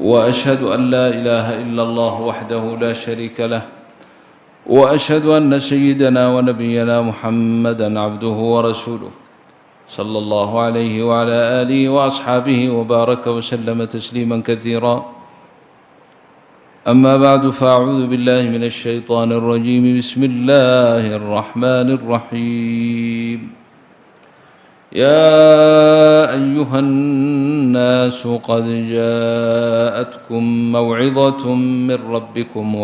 وأشهد أن لا إله إلا الله وحده لا شريك له وأشهد أن سيدنا ونبينا محمدا عبده ورسوله صلى الله عليه وعلى آله وأصحابه وبارك وسلم تسليما كثيرا. أما بعد، فأعوذ بالله من الشيطان الرجيم. بسم الله الرحمن الرحيم. يا أيها الناس قد جاءتكم موعظة من ربكم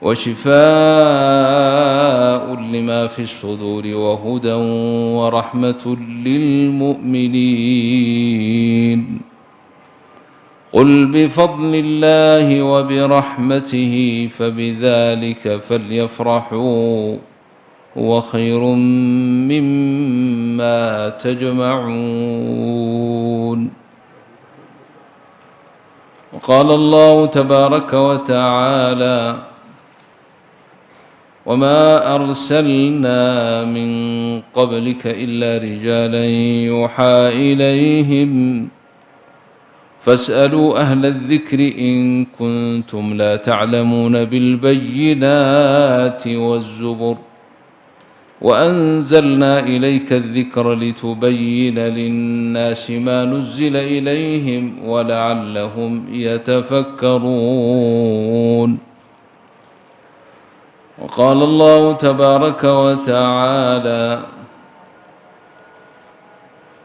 وشفاء لما في الصدور وهدى ورحمة للمؤمنين. قل بفضل الله وبرحمته فبذلك فليفرحوا هو خير مما تجمعون. وقال الله تبارك وتعالى: وما أرسلنا من قبلك إلا رجالا يوحى إليهم فاسألوا أهل الذكر إن كنتم لا تعلمون بالبينات والزبر وأنزلنا إليك الذكر لتبين للناس ما نزل إليهم ولعلهم يتفكرون. وقال الله تبارك وتعالى: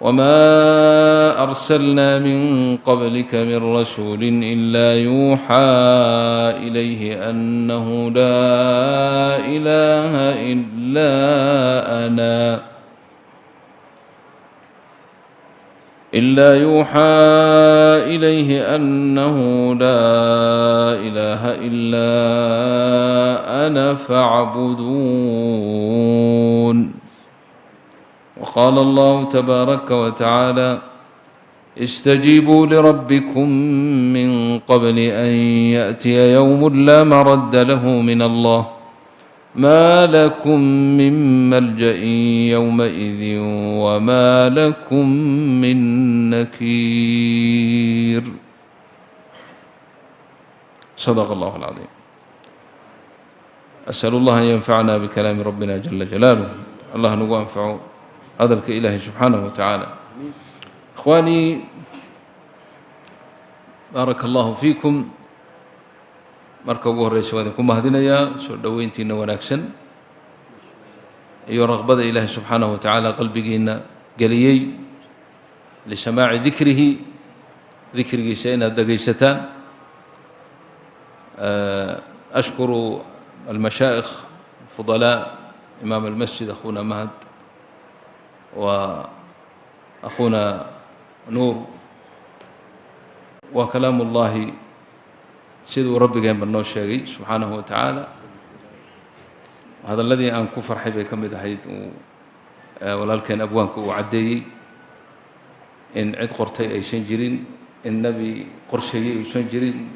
وما أرسلنا من قبلك من رسول إلا يوحى إليه أنه لا إله إلا أنا فاعبدون. وقال الله تبارك وتعالى: استجيبوا لربكم من قبل أن يأتي يوم لا مرد له من الله ما لكم من ملجأ يومئذ وما لكم من نكير. صدق الله العظيم. أسأل الله أن ينفعنا بكلام ربنا جل جلاله. الله نقو أنفعه hadalka ilaahay subxaanaه wa tacaala. ikhwaanii, baaraka allahu fiikum. marka ugu horreysa waa idinku mahadinayaa soo dhoweyntiina wanaagsan iyo raqbada ilaahay subxaanaه wa tacaala qalbigiina geliyey lisamaaci dikrihi, dikrigiisa inaad dhegaysataan. ashkuru almashaa'ikh fudalaa imaam almasjid akhuna mahad وأخونا نور. وكلام الله siduu rabbigeen ba noo sheegay subxaanaه wa tacaala. hadalladii aan ku farxay bay ka mid ahayd walaalkeen abwaanka uu caddeeyey in cid qortay aysan jirin, in nebi qorsheeyey aysan jirin,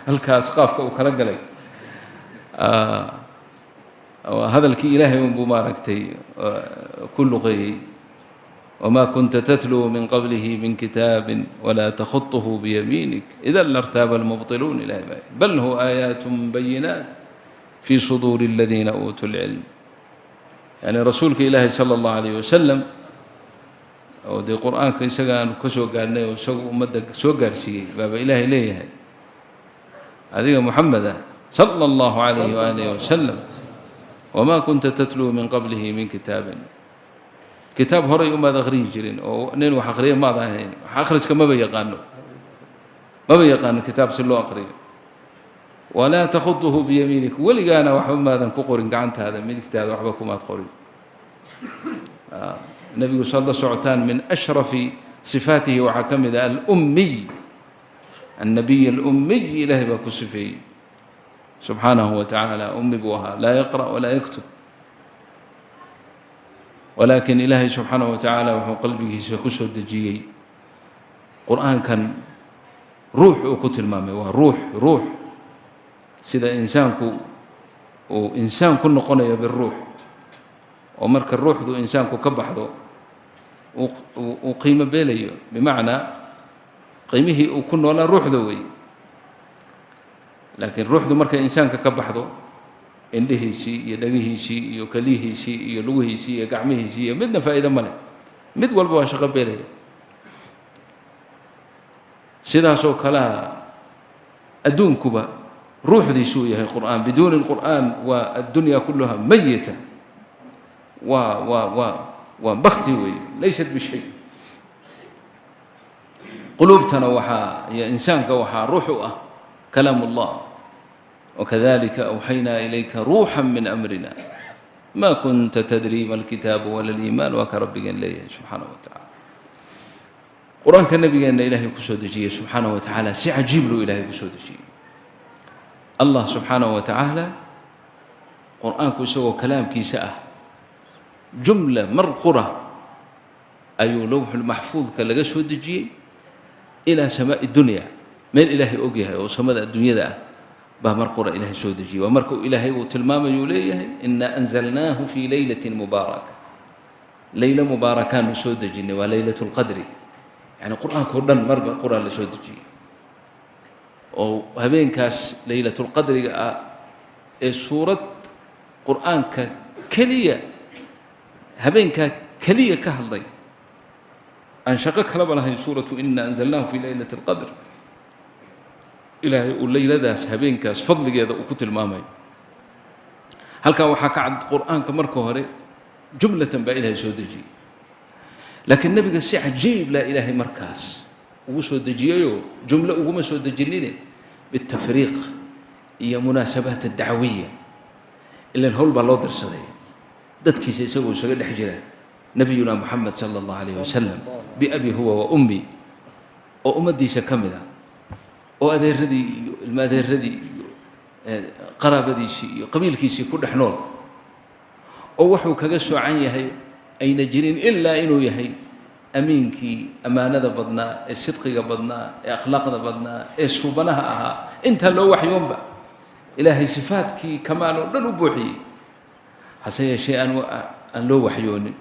halkaas qaafka uu kala galay hadalkii ilaahay unbuu maaragtay ku luqeeyey. wamaa kunta tatluu min qablihi min kitaabin walaa takhuطuhu biyamiinik idan lartaaba almubطiluun. ilahay baa bal hu aayaat bayinaat fii suduuri aladiina uutuu lcilm. yani rasuulka ilaahay salى اllahu alayh wasalam oo dee qur'aanka isaga aanu ka soo gaarnay oo isagu ummadda soo gaarsiiyey baaba ilaahay leeyahay adiga muxamed ah salى اllahu alayh waalihi wasalam وما كنت تتلو من قبله من كتاب. kitaab horay umaad akhriyi jirin oo nin wax akhriya maad ahayn. wax akhriska maba yaqaano kitaab si loo akhriyo. walaa takhuduhu biyamiinik, weligaana waxba maadan ku qorin gacantaada midigtaada, waxba kumaad qorin. nebigu saad la socotaan min ashrafi sifaatihi waxaa ka mid ah alummiy, annabiy alummiy. ilaahay baa ku sifeeyey subxaanaه wa tacaala. ummi buu ahaa, laa yaqra' walaa yaktub. walaakin ilaahay subxaanaه wa tacaala wuxuu qalbigiisa ku soo dejiyey qur'aankan ruux uu ku tilmaamay. waa ruux sida insaanku uu insaan ku noqonayo biruux oo marka ruuxdu insaanku ka baxdo وقيمة بيليو بمعنى قيمه وكن ولا روح ذوي لكن روح ذو مركز إنسان كبحضه عنده شيء يدقيه شيء يكليه شيء يلوه شيء يقعمه شيء مدنا فائدة ملا مد والبوا شغل بيلي سيدا سو كلا أدون كبا روح ذي سوية القرآن بدون القرآن والدنيا كلها ميتة وبختي ليست بشيء قلوبتنا وحا يا إنسان كوحا روحه كلام الله وكذلك أوحينا إليك روحا من أمرنا ما كنت تدري ما الكتاب ولا الإيمان وكربك إليه سبحانه وتعالى قرآن كالنبي أن إلهي كسودجي سبحانه وتعالى سيعجيب له إلهي كسودجي الله سبحانه وتعالى قرآن كسو كلام كيساء جملة مرقرة أي لوح المحفوظ كاللغة سودجي إلى سماء الدنيا من إلهي أوجيها وسماء الدنيا ده بمرقرة إلهي سودجي ومركو إلهي وتلمام يوليه إنا أنزلناه في ليلة مباركة ليلة مباركة سودجي وليلة القدر يعني القرآن كردن مرقى قرآن لسودجي وهبين كاس ليلة القدر سورة قرآن كلية هبين كلية كهلضي أنشقك لبلها سورة إنا أنزلناه في ليلة القدر إلهي والليلة داس هبين كاس فضل جدا وكتل مامي هل كان وحكى عن القرآن كمركو هري جملة بإلهي سودجي لكن النبي قال سي عجيب لا إلهي مركز وسودجيو جملة وقوم سودجينين بالتفريق هي مناسبات الدعوية إلا الهول بالله درسلي دتكي سيسوي سجل حجرة نبينا محمد صلى الله عليه وسلم بأبي هو وأمي وأمدي سكملة وأذير ردي المأذير ردي قرابة دي شيء قبيل كيسي كل حنول ووحو كجسوا عن يهي أي نجرين إلا إنه يهي أمينكي أمانة بدنا الصدق بدنا أخلاق بدنا إسفوبناها أها أنت لو وحي ينبع إلهي صفاتك كمال لن بوحي حسي شيئا أن لو وحيوني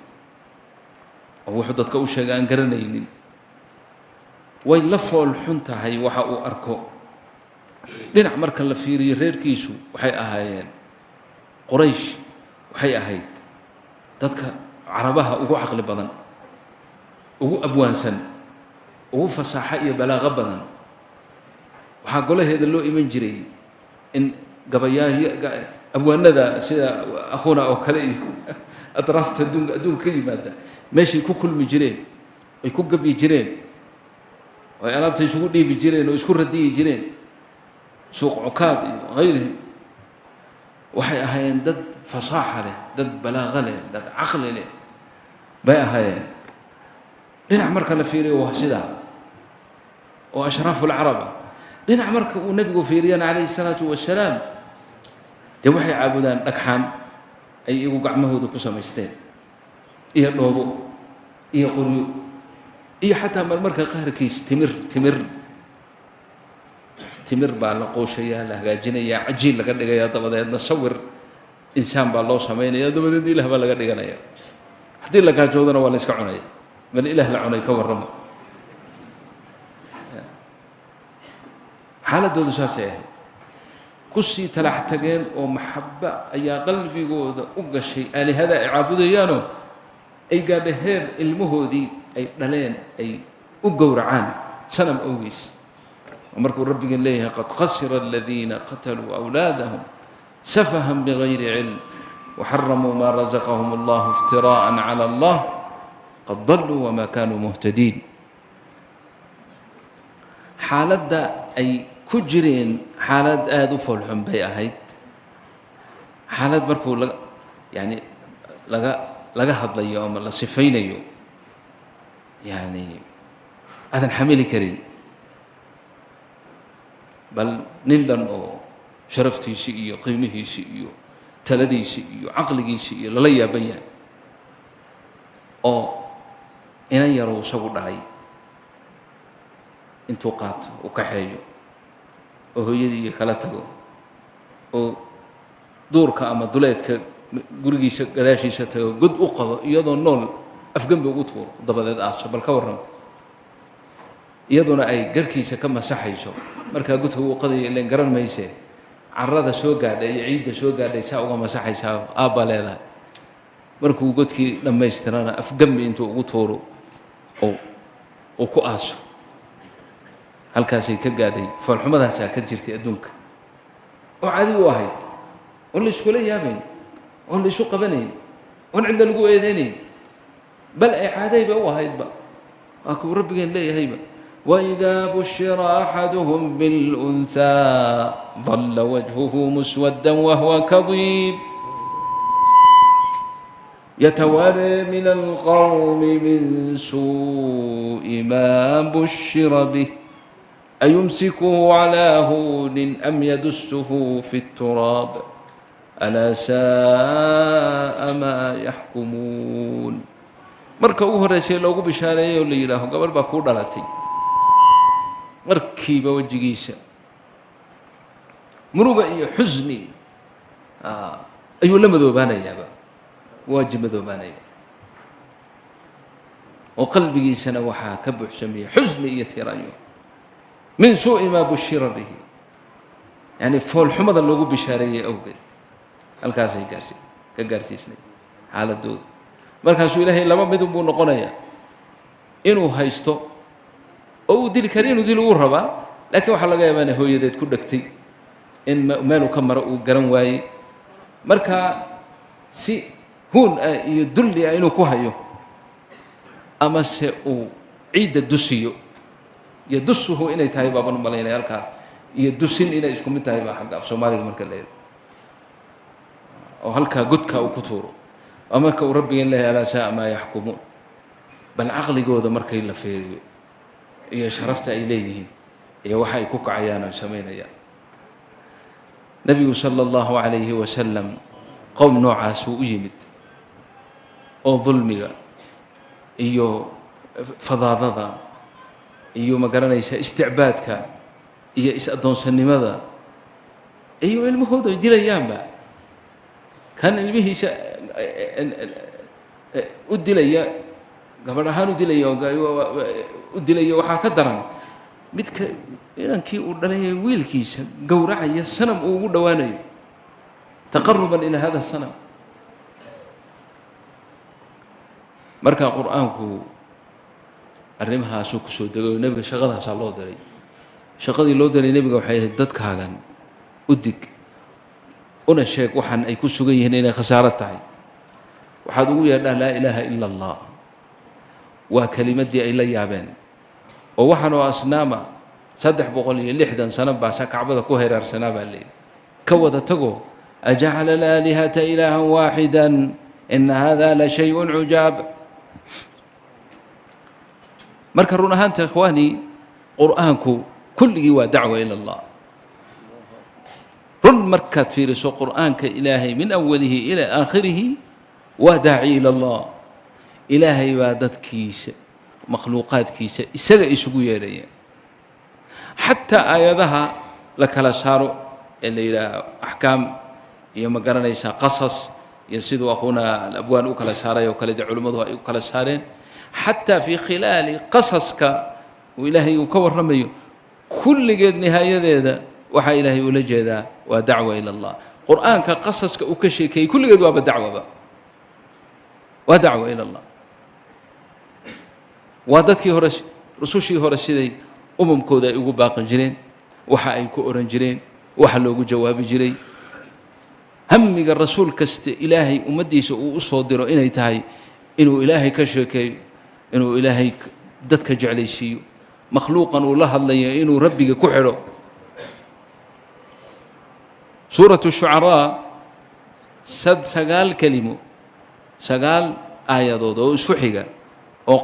أو وحدتك أوشيغا أن قرنيني وين لفوا الحنطة هاي وحاو أركو لنا مركا لفيري رير كيسو وحي أهايين قريش وحي أهايد دادك عربها ugu caqli badan ugu abwaansan ugu fasaaxa iyo balaaqa badan waxa golaheeda loo iman jiray in gabayaaha abwaanada sida akhuna oo kale iyo adraafta adduunka yimaada meeshay ku kulmi jireen ay ku gabi jireen way alaabta isugu dhiibi jireen oo isku radiyi jireen suuq ukaab iyo غيره waxay ahaayeen dad fasaaxa leh dad balaaqa leh dad caqli leh bay ahaayeen dhinac marka la fiiriyo waa sidaa oo ashraafu alcaraba dhinac marka uu nabigu fiiriyana calayhi salaatu wasalaam dee waxay caabudaan dhagxaan ay iyagu gacmahooda ku samaysteen iyo dhoobo iyo qoryo iyo xataa marmarka qaarkiis timir baa la qooshayaa la hagaajinayaa cajiin laga dhigayaa dabadeedna sawir insaan baa loo samaynayaa dabadeedna ilaah baa laga dhiganayaa haddii la gaajoodana waa la iska cunaya bal ilaah la cunay ka warramo xaaladoodu saasay ahayd kusii talax tageen oo maxabba ayaa qalbigooda u gashay aalihada ay caabudayaanoo ay gaadha heer ilmahoodii ay dhaleen ay u gowracaan sanam awgiis ومركو ربي ليه قد خسر الذين قتلوا أولادهم سفها بغير علم وحرموا ما رزقهم الله افتراء على الله قد ضلوا وما كانوا مهتدين حالة أي كجرين حالة آدو فولحن بي أهيد حالة مركو يعني لغا هضل يوم الله صفين يوم يعني هذا حميل كريم بل نندن أو شرفتي شيء قيمه شيء تلدي شيء عقلي شيء لليا بيا أو إن يروا سووا داعي انتو قات وكحيو وهو يدي كلاتو أو دورك أما دولتك gurigiisa gadaashiisa tago god u qabo iyadoo nool afgembi ugu tuuro dabadeed aaso bal ka warran iyaduna ay garkiisa ka masaxayso markaa godka uu qadayo ileen garan mayse carrada soo gaadhay iyo ciidda soo gaadhay saa uga masaxaysaa aabbaa leedahay markuu godkii dhammaystirana afgembi intuu ugu tuuro oo ku aaso halkaasay ka gaadhay foolxumadaasaa ka jirtay adduunka oo caadi u ahayd oon la iskula yaabayn oon la isu qabanayn oon cidda lagu eedeynayn bal ay caadayba u ahaydba waa kuu rabbigeen leeyahayba وإذا بشر أحدهم بالأنثى ظل وجهه مسودا وهو كظيم يتوارى من القوم من سوء ما بشر به أيمسكه على هون أم يدسه في التراب ألا ساء ما يحكمون marka ugu horeysay loogu bishaareeyay oo la yidhaaho gabadh baa kuu dhalatay markiiba wejigiisa muruga iyo xusni ayuu la madoobaanayaaba waaji madoobaanaya oo qalbigiisana waxaa ka buuxsamaya xusni iyo tirayo min suu'i maa bushira bihi yani foolxumada loogu bishaareeyey awgeed halkaasay ka gaarsiisnay xaaladooda markaasuu ilaahay laba midun buu noqonayaa inuu haysto oo uu dili kara inuu dili uu rabaa laakiin waxaa laga yaabaa inay hooyadeed ku dhegtay in meeluu ka maro uu garan waayey markaa si huun ah iyo dulli ah inuu ku hayo amase uu ciidda dusiyo iyo dusuhu inay tahay baaban u malaynaya halkaa iyo dusin inay isku mid tahay baa xagga af soomaaliga marka la eego oo halkaa godkaa uu ku tuuro oo marka uu rabbigeen leeyahay alaa saa'a maa yaxkumuun bal caqligooda markay la feeriyo iyo sharafta ay leeyihiin iyo waxa ay ku kacayaan oo samaynayaan nebigu sala allahu calayhi wasalam qowm noocaasuu u yimid oo dulmiga iyo fadaadada iyo ma garanaysa isticbaadka iyo is-addoonsannimada iyo ilmahooda ay dilayaanba kan ilmihiisa u dilaya gabadh ahaan u dilaya u dilaya waxaa ka daran midka inankii uu dhalay wiilkiisa gowracaya sanam uu ugu dhowaanayo taqaruban ilaa hada sanam marka qur'aanku arrimahaasuu ku soo degay oo nebiga shaqadaasaa loo diray shaqadii loo diray nebiga waxay ahayd dadkaagan u dig una sheeg waxaan ay ku sugan yihiin inay khasaaro tahay waxaad ugu yeedhaa laa ilaaha ila allah waa kelimaddii ay la yaabeen oo waxaan oo asnaama 360 sano baasa kacbada ku heeraarsanaa baa leeyahy ka wada tago ajacala alaalihata ilaahan waaxidan ina hada la shay-un cujaab marka run ahaanta ikhwaani qur'aanku kulligii waa dacwa ila allah run markaad fiiriso qur'aanka ilaahay min awalihi ilaa aakhirihi waa daaci ila allah ilaahay baa dadkiisa makhluuqaadkiisa isaga isugu yeedhaya xataa aayadaha la kala saaro ee la yidhaaho axkaam iyo ma garanaysaa qasas iyo siduu akhuuna alabwaan u kala saaray oo kale dee culimmadu ay u kala saareen xataa fii khilaali qasaska uu ilaahay uu ka warramayo kulligeed nihaayadeeda waxaa ilaahay ula jeedaa waa dacwa ila allah qur'aanka qasaska uu ka sheekeeyey kulligeed waaba dacwaba waa dacwa ila allah waa dadkii hore rusushii hore siday umamkooda ay ugu baaqan jireen waxa ay ku oran jireen waxa loogu jawaabi jiray hamiga rasuul kasta ilaahay ummaddiisa uu u soo diro inay tahay inuu ilaahay ka sheekeeyo inuu ilaahay dadka jeclaysiiyo makhluuqan uu la hadlayo inuu rabbiga ku xidho suuratu shucaraa 9 kelimo 9 aayadood oo isku xiga oo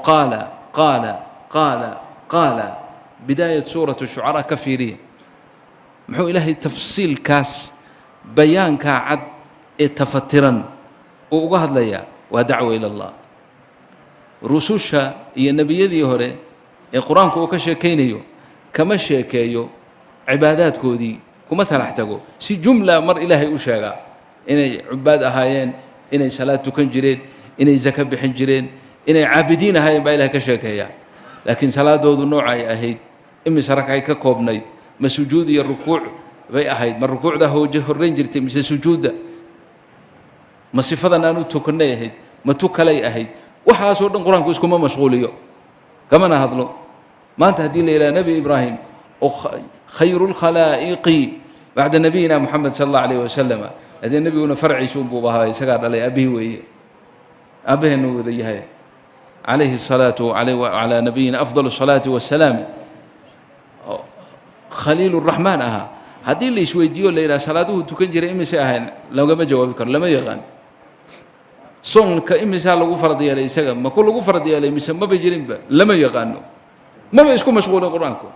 qaala bidaayat suuratu shucaraa ka fiiriya muxuu ilaahay tafsiilkaas bayaankaa cad ee tafatiran uu uga hadlayaa waa dacwa ila allah rususha iyo nebiyadii hore ee qur-aanku uu ka sheekaynayo kama sheekeeyo cibaadaadkoodii kuma talax tago si jumla mar ilaahay u sheegaa inay cubaad ahaayeen inay salaad tukan jireen inay zaka bixin jireen inay caabidiin ahaayeen baa ilahay ka sheekeeyaa laakiin salaadoodu noocay ahayd imise ragcay ka koobnayd ma sujuud iyo rukuuc bay ahayd ma rukuucda horrayn jirtay mise sujuudda ma sifadan aan u tukannay ahayd ma tu kalay ahayd waxaasoo dhan qur-aanku iskuma mashquuliyo kamana hadlo maanta haddii la yidhaha nebi ibraahim oo khayru lkhalaa'iqi bacda nabiyina moxamed sala allahu alayh wasalam haddee nebiguna farciisu buu ahaa isagaa dhalay aabihii weeye aabbaheena wada yahay عليه الصلاة وعلى نبينا أفضل الصلاة والسلام خليل الرحمن أها هذه اللي شوي ديو اللي صلاته تكنجر إمسا أهين لو ما جواب كر لما يغان صون كإمسا لو فرض يالي سجم ما كل لو فرض يالي مسا ما بيجرين با لما يغانو ما بيسكو مشغول القرآنكم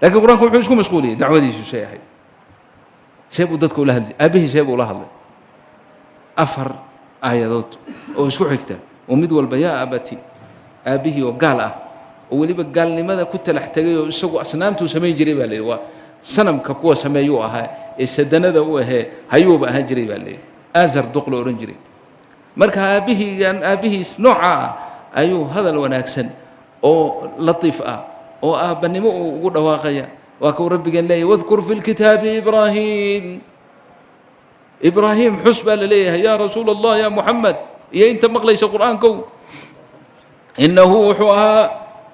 لكن القرآنكم بيسكو مشغولين دعوة دي شو شيء هاي سيبوا ضدكم لها أبيه سيبوا لها أفر آيات وشو حكته ومد والبا يا أبتي أبيه وقال ولي بقال لماذا كنت لحتاجي يسوق أصنامته سمي جريبة لي وصنم كقوة سميوها السدنة ذا هو هيوبا هجري بالي أزر دقل أورنجري مركها أبيه يعني أبيه نوعا أيوه هذا الوناكسن أو لطيفة أو أبني مو قد واقيا وكو ربي قال لي واذكر في الكتاب إبراهيم حسب ليه يا رسول الله يا محمد يا أنت مغليش قرآنكم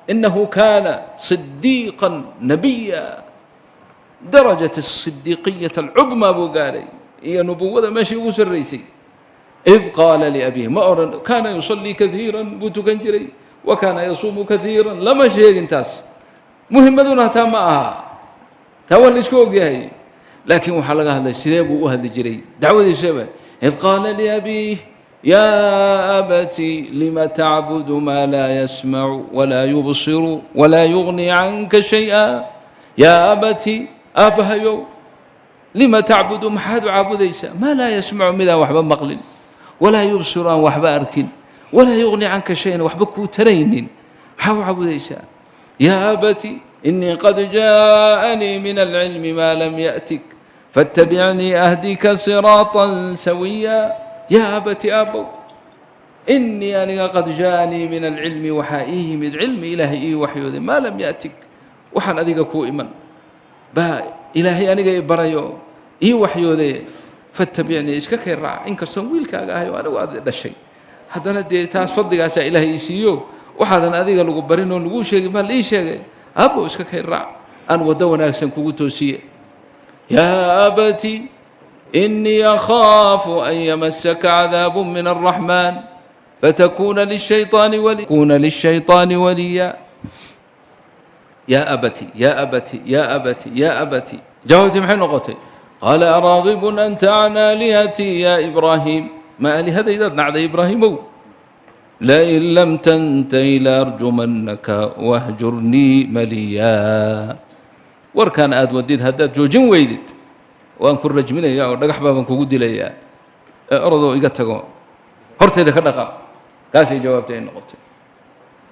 إنه كان صديقا نبيا درجة الصديقية العظمى أبو قالي هي نبوة ماشي وسر ريسي إذ قال لأبيه ما كان يصلي كثيرا بوتكنجري وكان يصوم كثيرا لما شيء انتاس مهمتنا تامها تولي سكوك ياهي لكن وحلقها هذا السيداب وهذا جري دعوة الشباب إذ قال لأبيه يا أبتي لم تعبد ما لا يسمع ولا يبصر ولا يغني عنك شيئا يا أبتي أبهيو لم تعبد محاد عبديس ما لا يسمع مذا وحبا مقلن ولا يبصر وحبا أركن ولا يغني عنك شيئا وحبا كوترين حاو عبديس يا أبتي إني قد جاءني من العلم ما لم يأتك فاتبعني أهديك صراطا سويا يا أبتي أبو إني أنا قد جاءني من العلم وحائيه من علم إلهي وحي ما لم يأتك وحن أذيك كوئما با إلهي أنا جاي برايو وحي ذي فاتبعني إيش كيرع إنك سويلك أجاهي وأنا وهذا الشيء هذا أنا دي تاسفضي عسى إلهي يسيو وهذا أنا أذيك لو برينو لو شيء ما لي شيء أبو إيش كيرع أنا ودونا سنكوتو سي يا أبتي إني أخاف أن يمسك عذاب من الرحمن فتكون للشيطان وليا يا أبتي يا أبتي يا أبتي يا أبتي جاوبت محل نقطي قال أراغب أنت عن آلهتي يا إبراهيم ما آلهة إذا نعد إبراهيم لئن لم تنتهي لأرجمنك واهجرني مليا وركان وديد هداد جوجين ويدد وأن كل رجمنا يا ودقح بابن كوجودي ليا أرضو يقتقون هرت إذا كذا كاسي جوابتين نقطة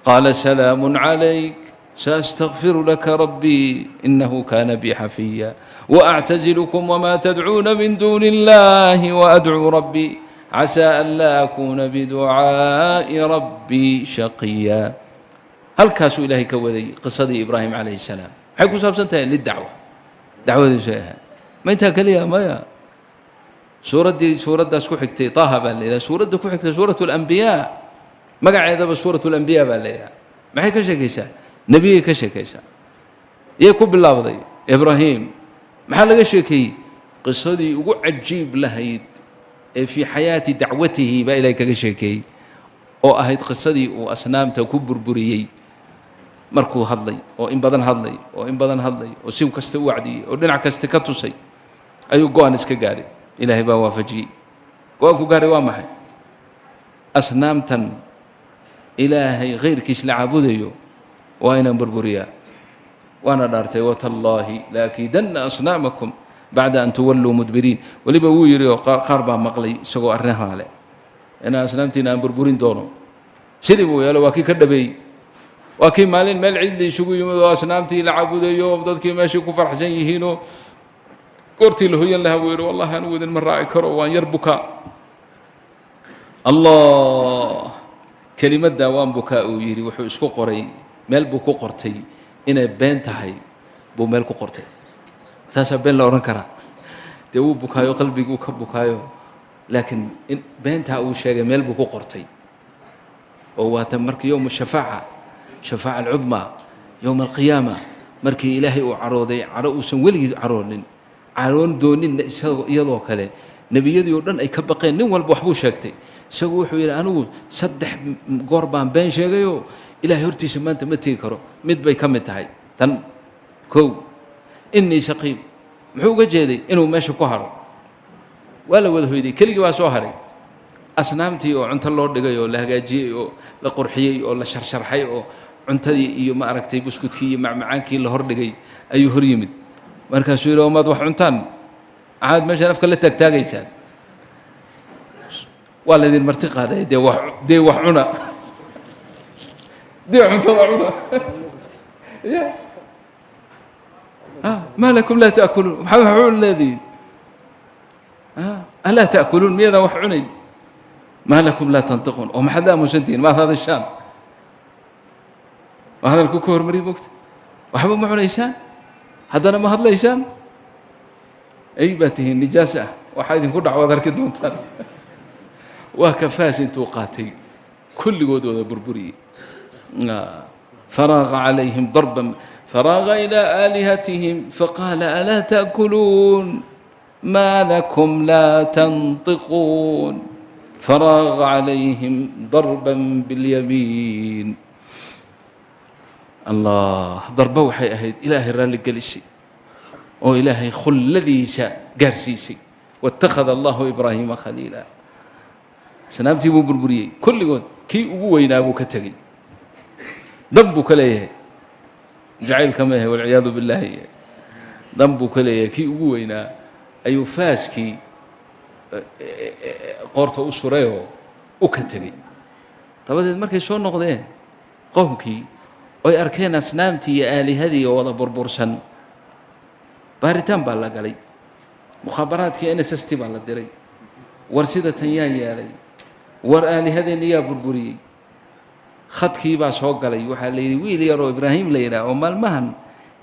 قال سلام عليك سأستغفر لك ربي إنه كان بي حفيا وأعتزلكم وما تدعون من دون الله وأدعو ربي عسى ألا أكون بدعاء ربي شقيا هل كاسوا إلهي كوذي قصة إبراهيم عليه السلام حيكون سابسنتها للدعوة دعوة شيئا ما انتهى كليها ما يا سورة داسكو حكتي طه بالليلة سورة دكو حكتي سورة الأنبياء ما قاعد بس سورة الأنبياء بالليلة ما هي كشيء كيسا نبي كشيء كيسا يكون بالله بضي إبراهيم محل كشيء كي قصدي وعجيب لهيد في حياة دعوته بإليك كشيء كي أو أهيد قصدي وأصنام تكبر بريي مركو هضلي أو إن بدن هضلي وسيم كست وعدي ودنع كست كتوسي أيو قوانس كجاري إلهي بوا فجي قوانكو جاري وامحي أصنام تن إلهي غير كيس لعبوديو وأين بربريا وأنا دارتي وتالله لأكيدن أصنامكم بعد أن تولوا مدبرين ولي بويري قاربا مقلي سقو أرنها عليه أنا أصنامتنا بربرين دونو شربوا يا لو أكي كدبي وكي مالين مال عيد لي شقو يوم أصنامتي لعبوا يوم ضدك ماشي كفر حسين يهينو قرتي له يلا هوير والله أنا ودن من راعي كرو وان يربك الله kelimadda waan bukaa uu yidhi wuxuu isku qoray meel buu ku qortay inay been tahay buu meel ku qortay saasaa been la odhan karaa dee wuu bukaayo qalbiguu ka bukaayo laakiin in beentaa uu sheegay meel buu ku qortay oo waata markii yowma shafaaca alcudmaa yowma alqiyaama markii ilaahay uu carooday caro uusan weligii caroon dooninna iyadoo kale nebiyadii oo dhan ay ka baqeen nin walba waxbuu sheegtay isagu wuxuu yidhi anigu 3 goor baan been sheegayoo ilaahay hortiisa maanta ma tegi karo mid bay ka mid tahay tan kow innii saqiim muxuu uga jeeday inuu meesha ku haro waa la wada hoyday keligii baa soo haray asnaamtii oo cunto loo dhigay oo la hagaajiyey oo la qurxiyey oo la sharsharxay oo cuntadii iyo ma aragtay buskudkii iyo macmacaankii la hordhigay ayuu hor yimid markaasuu yidhi maad wax cuntaan maxaad meeshaan afka la taagtaagaysaan waa laydin marti qaaday dee wax cuna dee cuntada cuna ya maa lakum laa ta'kuluun maxaa wax cun leediin alaa ta'kuluun miyadan wax cunayn maa lakum laa tantiquun oo maxaad la aamusantihiin maad hadashaan waa hadalku ka hormariy mogta waxba ma cunaysaan haddana ma hadlaysaan ay baa tihiin nijaas ah waxaa idinku dhacwaad arki doontaan waa kafaas intuu qaatay kulligood wada burburiyey faraaqa calayhim darban faraaqa ilaa aalihatihim faqaala alaa ta'kuluun maa lakum laa tantiquun faraaqa calayhim darban biاlyamiin allah darba waxay ahayd ilaahay raalli gelisay oo ilaahay khulladiisa gaarsiisay waاtakhada allahu ibraahiima khaliila asnaamtii buu burburiyey kulligood kii ugu weynaa buu ka tegey dan buu ka leeyahay jacaylka ma ahe walciyaadu billaahi dan buu ka leeyahay kii ugu weynaa ayuu faaskii qoorta u surayoo u ka tegey dabadeed markay soo noqdeen qowmkii oy arkeen asnaamtii iyo aalihadii oo wada burbursan baaritaan baa la galay mukhaabaraadkii NSST baa la diray war sida tan yaa yeelay war aalihadeenna yaa burburiyey khadkii baa soo galay waxaa la yidhi wiil yaroo ibraahim la yidhaah oo maalmahan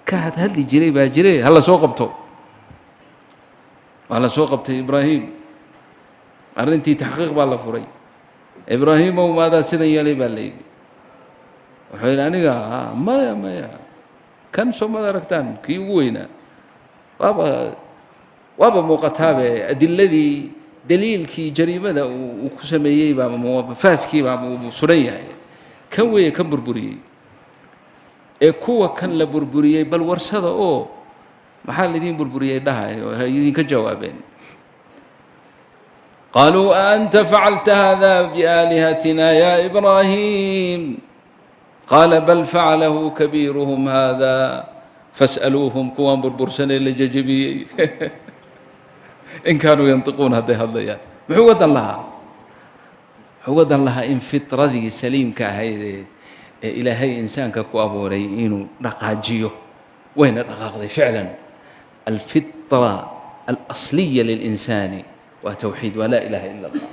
ka hadhadli jiray baa jire ha la soo qabto waa la soo qabtay ibraahim arrintii taxqiiq baa la furay ibraahimow maadaa sidan yeelay baa la yidhi wuxuu yidhi aniga maya kan soo maad aragtaan kii ugu weynaa waaba muuqataabe adiladii daliilkii jariimada uu ku sameeyey baa faaskii baa uu suran yahay kan weeye kan burburiyey ee kuwa kan la burburiyey bal warsada oo maxaa laydin burburiyey dhahay oo ha idinka jawaabeen qaaluu aanta facalta hada biaalihatina ya ibraahim qaala bal facalahu kabiiruhum hada fas'aluuhum kuwaan burbursanee la jajabiyey in kaanuu yantiquun hadday hadlayaan muxuu uga dan lahaa in fitradii saliimka ahayd ee ilaahay insaanka ku abuuray inuu dhaqaajiyo wayna dhaqaaqday ficlan alfitra alasliya lilinsaani waa tawxiid waa laa ilaaha ila allah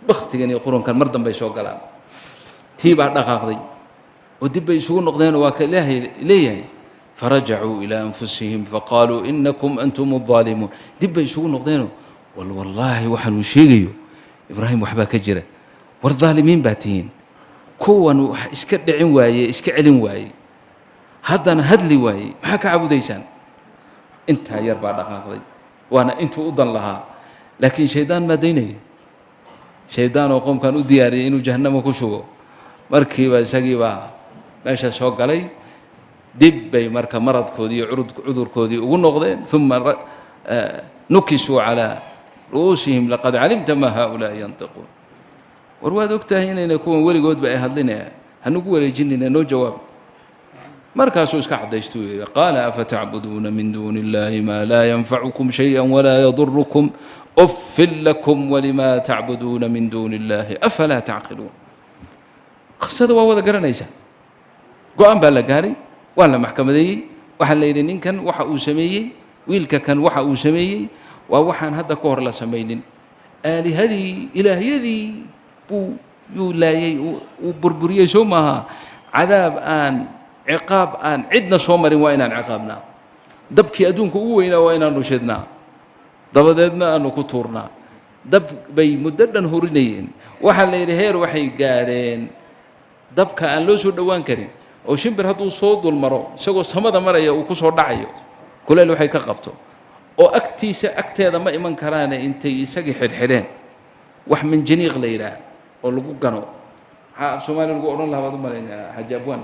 baktigan iyo qurunkan mar dambay soo galaan tii baa dhaqaaqday oo dib bay isugu noqdeenoo waa ka ilaahay leeyahay فرجعوا إلى أنفسهم فقالوا إنكم أنتم الظالمون دب يسوون نقدينه والله وحنو شيغيو إبراهيم وحبا كجرة والظالمين باتين كون إسك دعين واي إسك علين واي هدنا هدلي واي ما كعبو ديسان انت يربع دقائق وانا انت أضل لها لكن شيطان ما دينه شيطان وقوم كانوا دياري إنه جهنم وكشوه مركبا سقيبا ماشا سوق علي dib bay marka maradkoodii iyo cudurkoodii ugu noqdeen uma nukisuu calaa ru'uusihim laqad calimta maa haaulaa'i yantiquun war waad ogtahay inayna kuwan weligoodba ay hadlinaya hanugu wareejinayna noo jawaab markaasuu iska caddaystuu yidhi qaala afatacbuduuna min duuni illaahi maa laa yanfacukum shayئa walaa yadurukum uffin lakum walima tacbuduuna min duuni illaahi afalaa tacqiluun qisada waa wada garanaysaa go-aan baa la gaaray waa la maxkamadeeyey waxaa la yidhi ninkan waxa uu sameeyey wiilka kan waxa uu sameeyey waa waxaan hadda ka hor la samaynin aalihadii ilaahyadii buu يولاي وبربريه شو ماها عذاب آن عقاب آن عدنا صومر وين عقابنا دبكي أدونك وين وين نشدنا دبدنا أنو كتورنا دب بي مددن هورنين وحل يرهير وحي قارين دبك أن لو سو دوان كريم أو شمبر هدو صوت المرو سقو سمد مريا وكسر دعيو كل اللي وحي كقبته أو أكتي هذا ما إيمان كرانه أنت يسقي حرحرين وح من جنيغ ليلة أو لقو كانوا سومالي لقو أرون لها بعضهم مالين حاج أبوان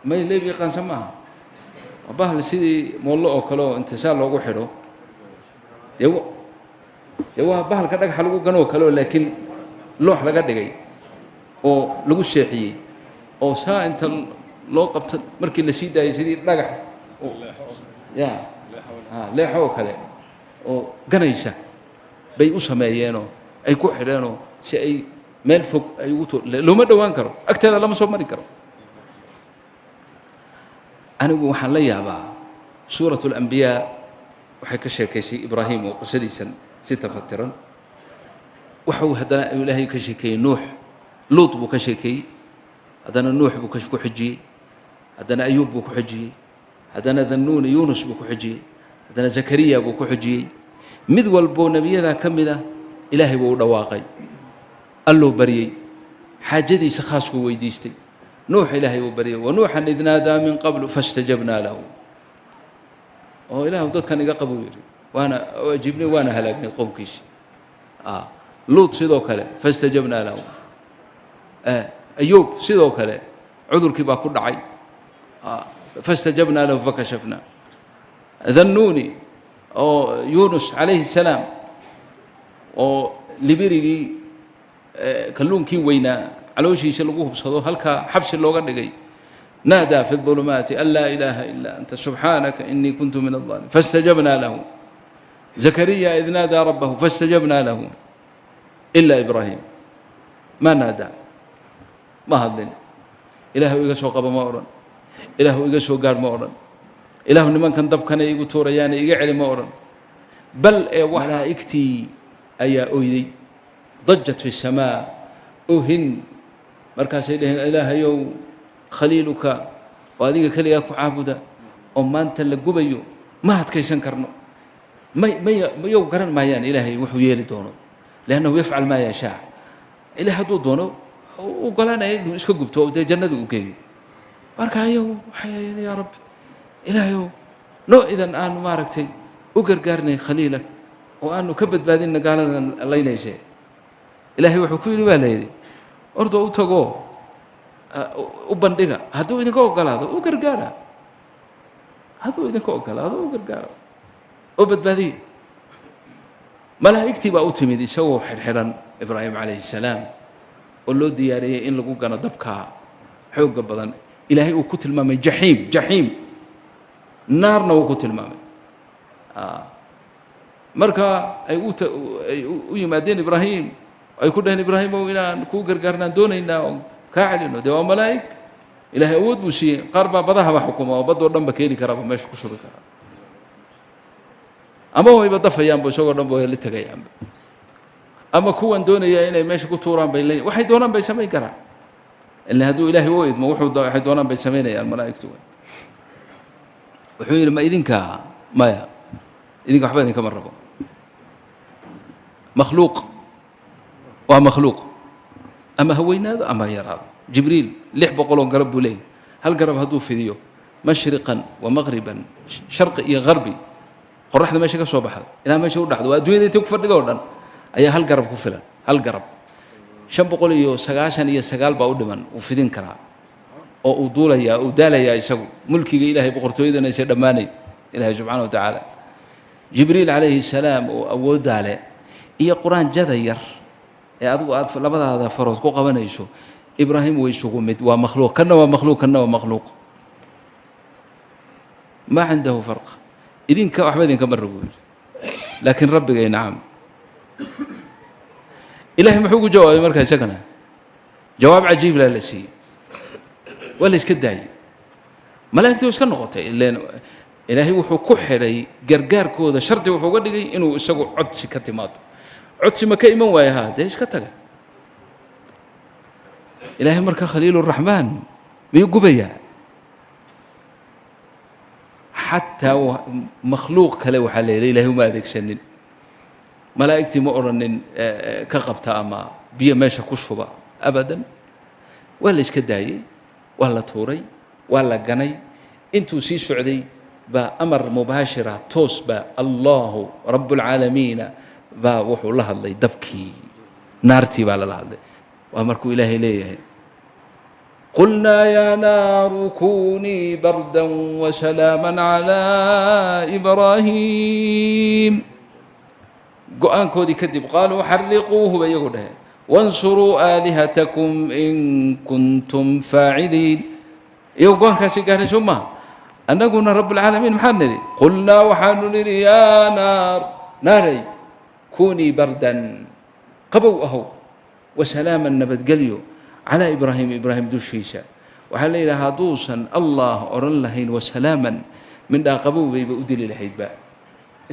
ما يلي بيقان سماها وباه لسيدي مولو أو كلو انتسال لوغو حلو يو باه لكدك حلقو كانوا كلو لكن لوح لقد دقي أو لقو الشيحيي أو سا أنت لو قبت مركي لسيدة يسيدي لقح يا لا حو كله أو جنيسة بيوسها مايانو أي كحرانو شيء مال فوق أي وتر لو ما دوان كرو أكتر لما صوب مري كرو أنا أقول حليا بقى سورة الأنبياء وحكى شيء إبراهيم وقصدي ستة فترة وحو هذا إلهي كشيكي نوح لوط بكشيكي هذا نوح بكشكو حجي هذا أيوب بكحجي هذا ذنون يونس بكحجي هذا زكريا بكحجي مذول بو نبي ذا كم ذا إلهي بو دواقي قال له بريء حاجدي سخاسكو ويديستي نوح إلهي وبريء ونوحا إذ نادى من قبل فاستجبنا له إله ضد كان يقبل وأنا أجيبني وأنا هلكني قوم كيش لوط سيدو كله فاستجبنا له أيوب سيدو كله عذر كبا كل عي فاستجبنا له فكشفنا ذنوني أو يونس عليه السلام أو لبيري كلون كي وينا على وجه يشلقوه بصدوه هلك حبس اللوغة دقي نادى في الظلمات أن لا إله إلا أنت سبحانك إني كنت من الظالمين فاستجبنا له زكريا إذ نادى ربه فاستجبنا له إلا إبراهيم ما نادى ما هذن إله يقسو قبا مورا إله يقسو قار مورا إله نمان كان دب كان يقول تورا يعني يقعلي مورا بل وحنا اكتي أيا أويدي ضجت في السماء أهن مركز إله يو خليلك وهذه كلياك عابدة وما أنت اللي قبيو ما هتكيسن كرنو ما يو قرن ما يعني إلهي وحويلي دونه لأنه يفعل ما يشاء إله دو دونه وقال أنا إنه إيش كقبته وده جنة وكيل بركة يو حي يا رب إلهي لو إذا أنا ما ركتي وقرقرني خليلك وأنه كبد بعدين قال الله ينسى إلهي وحكيلي بالهيدي أرضو أتقو وبندقة هذو إنك أقول هذا وقرقارة هذو إنك أقول هذا وقرقارة وبد بعدين ملائكتي بقى أتمدي سووا حرحرا إبراهيم عليه السلام قل له دياري إن لقوا كان دبكها حوق بدن إلهي وكتل مامي جحيم نار وكتل مامي مركا أي يمادين إبراهيم أي كلهن إبراهيم وإلى نكو قرقرنا دون إنه كاعلنه دوا ملائك إلهي أود بشي قربا بضاها بحكمه وبدو رنبا كيلي كرابا ما يشكو شركا أما هو يبضف أيام بشوغر رنبا اللي تقى أيام أما كوان دون إياه ما يشكو توران بيلين وحي دونان بيسمي كرا اللي هدو إلهي ويد ما وحو حي دونان بيسمين يا الملائك توين وحوي لما إذنك مايا إذنك أحبابني كمان ربو مخلوق ومخلوق أما هوينا أما يرى جبريل لح بقولون قربوا ليه هل قرب هدو في ذيو مشرقا ومغربا شرقي غربي قرح ما شكا صباح إلى ما شو رح ودوين تكفر دوران أي هل قرب كفلا هل قرب شن بقول يو سجاشن يسجال بعود من وفيدين كرا أو دولا يا أو دالا يا يسوع ملكي إلهي بقرتو إذا نسير دماني إلهي سبحانه وتعالى جبريل عليه السلام أو دالا هي قرآن جذير يا أدو أدف لبض هذا فروس كو قبنا يشو إبراهيم ويشو مت ومخلوق كنا ومخلوق ما عنده فرق إذن كأحمد كمر رجول لكن ربك أي نعم إلهي محوق جواب مركز سكنه جواب عجيب لا لسي ولا يسكداي ملائكته وسكن نقطة إلهي وحو كحري قرقار كودا شرطي وحو قدقي إنه يسقو عد سكتمات codsi ma ka iman waaya haa dee iska taga ilaahay marka khaliiluraxmaan miyuu gubayaa xataa makhluuq kale waxaa la yidhi ilaahay uma adeegsanin malaa'igtii ma odhanin ka qabta ama biyo meesha ku shuba abadan waa la iska daayey waa la tuuray waa la ganay intuu sii socday baa amar mubaashira toos baa allahu rabbulcaalamiina baa wuxuu la hadlay dabkii naartii baa lala hadlay waa markuu ilaahay leeyahay qulnaa yaa naaru kunii bardan wasalaaman calaa ibraahiim go-aankoodii kadib qaaluu xariquuhu bay iyagu dhaheen wansuruu aalihatakum in kuntum faaciliin iyagu go-aankaasi gaarhay soo maha annaguna rabbulcaalamiin maxaan nidhi qulnaa waxaanu nidhi yaa naar naaray kunii bardan qabow ahow wasalaaman nabadgelyo calaa ibraahim ibraahim dushiisa waxaa la yidhaha hadduusan allah odhan lahayn wasalaaman mindhaa qabow bayba u dili lahaydba